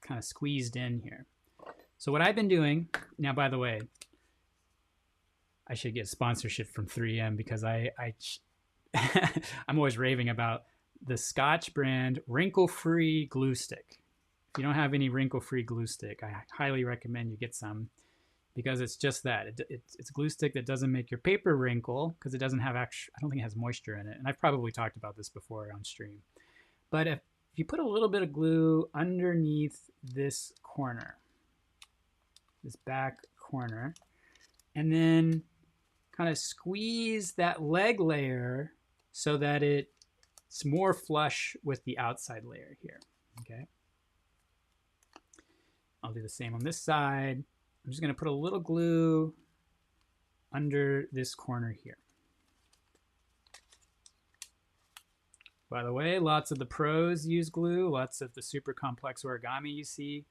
Speaker 1: kind of squeezed in here. So what I've been doing, now by the way, I should get sponsorship from 3M because I'm always raving about the Scotch brand wrinkle-free glue stick. If you don't have any wrinkle-free glue stick, I highly recommend you get some because it's just that. It's a glue stick that doesn't make your paper wrinkle because it doesn't have I don't think it has moisture in it. And I've probably talked about this before on stream. But if you put a little bit of glue underneath this corner, this back corner, and then kind of squeeze that leg layer so that it's more flush with the outside layer here, okay? I'll do the same on this side. I'm just gonna put a little glue under this corner here. By the way, lots of the pros use glue. Lots of the super complex origami you see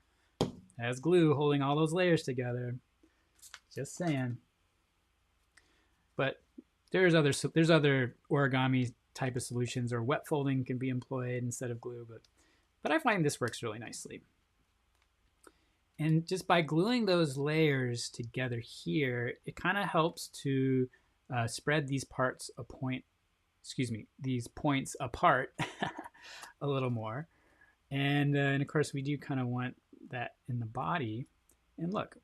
Speaker 1: has glue holding all those layers together. Just saying. But there's other origami type of solutions, or wet folding can be employed instead of glue, but I find this works really nicely. And just by gluing those layers together here, it kind of helps to spread these points apart a little more. And of course, we do kind of want that in the body. And look,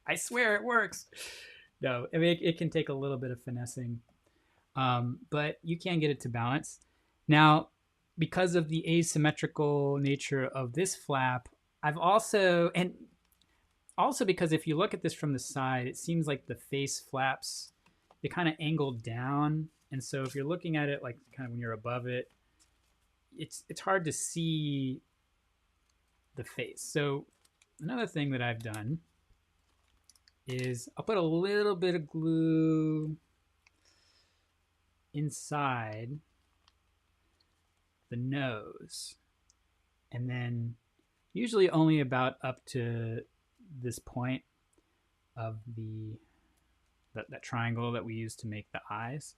Speaker 1: I swear it works. No, I mean, it can take a little bit of finessing, but you can get it to balance. Now, because of the asymmetrical nature of this flap, I've also because if you look at this from the side, it seems like the face flaps, they kind of angled down. And so if you're looking at it like kind of when you're above it, it's hard to see the face. So another thing that I've done is I'll put a little bit of glue inside the nose, and then usually only about up to this point of that triangle that we use to make the eyes.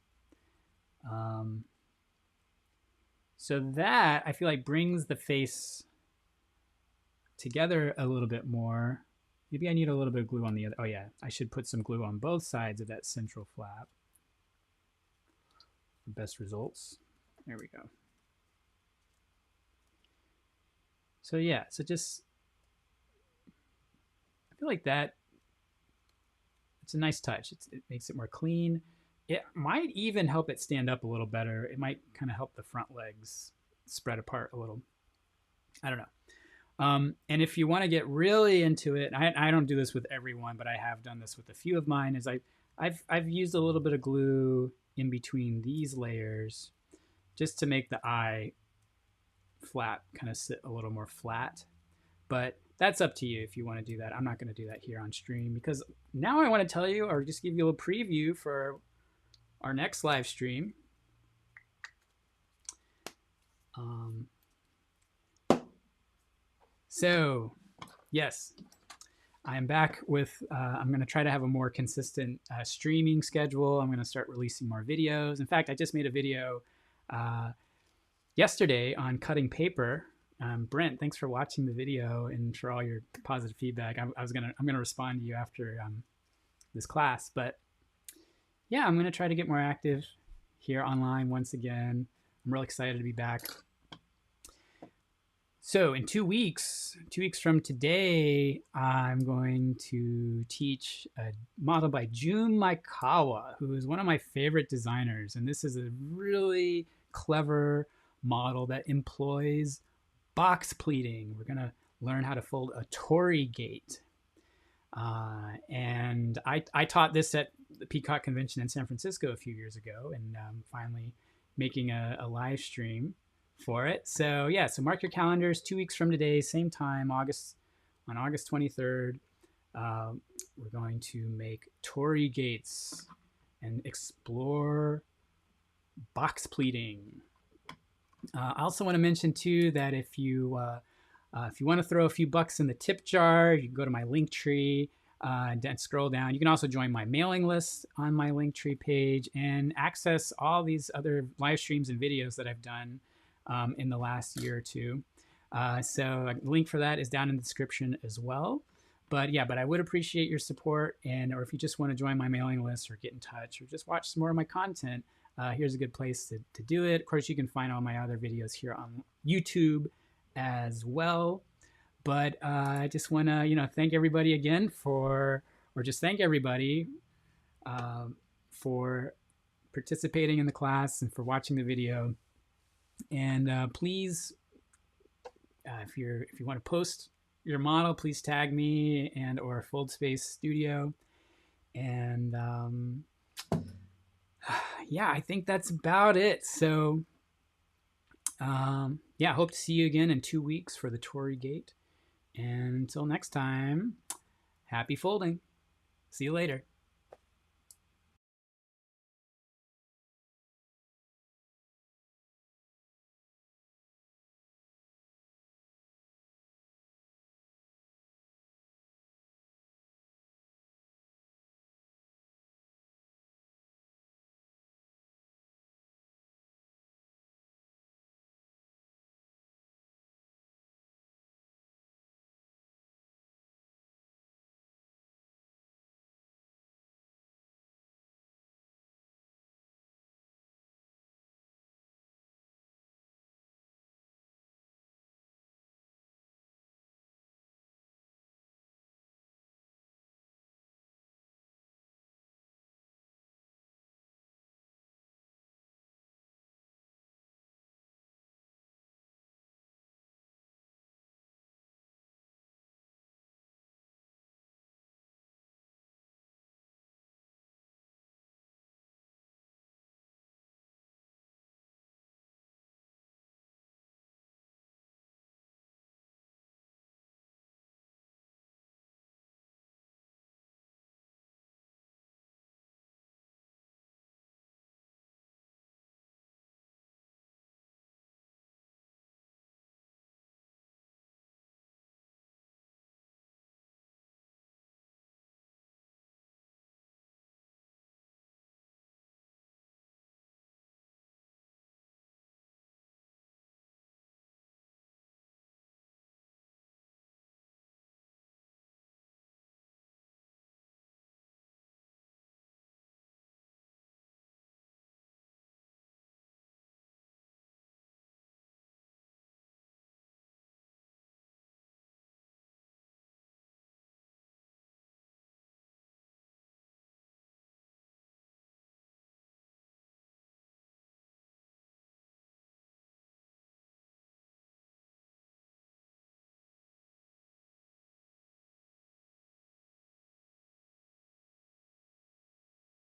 Speaker 1: So that I feel like brings the face together a little bit more. Maybe I need a little bit of glue on the other. Oh yeah, I should put some glue on both sides of that central flap for best results. There we go. So yeah, so just, I feel like that, it's a nice touch. It makes it more clean. It might even help it stand up a little better. It might kind of help the front legs spread apart a little. I don't know. And if you want to get really into it, I don't do this with everyone, but I have done this with a few of mine, is I've used a little bit of glue in between these layers just to make the eye flap kind of sit a little more flat. But that's up to you if you want to do that. I'm not going to do that here on stream because now I want to tell you, or just give you a preview for our next live stream. So yes, I'm back with, I'm going to try to have a more consistent streaming schedule. I'm going to start releasing more videos. In fact, I just made a video yesterday on cutting paper. Brent, thanks for watching the video and for all your positive feedback. I'm gonna respond to you after this class, but yeah, I'm gonna try to get more active here online once again. I'm really excited to be back. So in 2 weeks from today, I'm going to teach a model by Jun Maekawa, who is one of my favorite designers. And this is a really clever model that employs box pleating. We're going to learn how to fold a torii gate. And I taught this at the Peacock Convention in San Francisco a few years ago, and finally making a live stream for it. So yeah, so mark your calendars, 2 weeks from today, same time, on August 23rd. We're going to make torii gates and explore box pleating. I also want to mention too that if you want to throw a few bucks in the tip jar, you can go to my Linktree and scroll down. You can also join my mailing list on my Linktree page and access all these other live streams and videos that I've done in the last year or two. So a link for that is down in the description as well. But yeah, but I would appreciate your support, and or if you just want to join my mailing list or get in touch or just watch some more of my content, here's a good place to do it. Of course, you can find all my other videos here on YouTube as well. But I just want to, thank everybody again or just thank everybody for participating in the class and for watching the video. And please, if you want to post your model, please tag me and or Foldspace Studio. And yeah, I think that's about it. So yeah, hope to see you again in 2 weeks for the Torii Gate. And until next time, happy folding. See you later.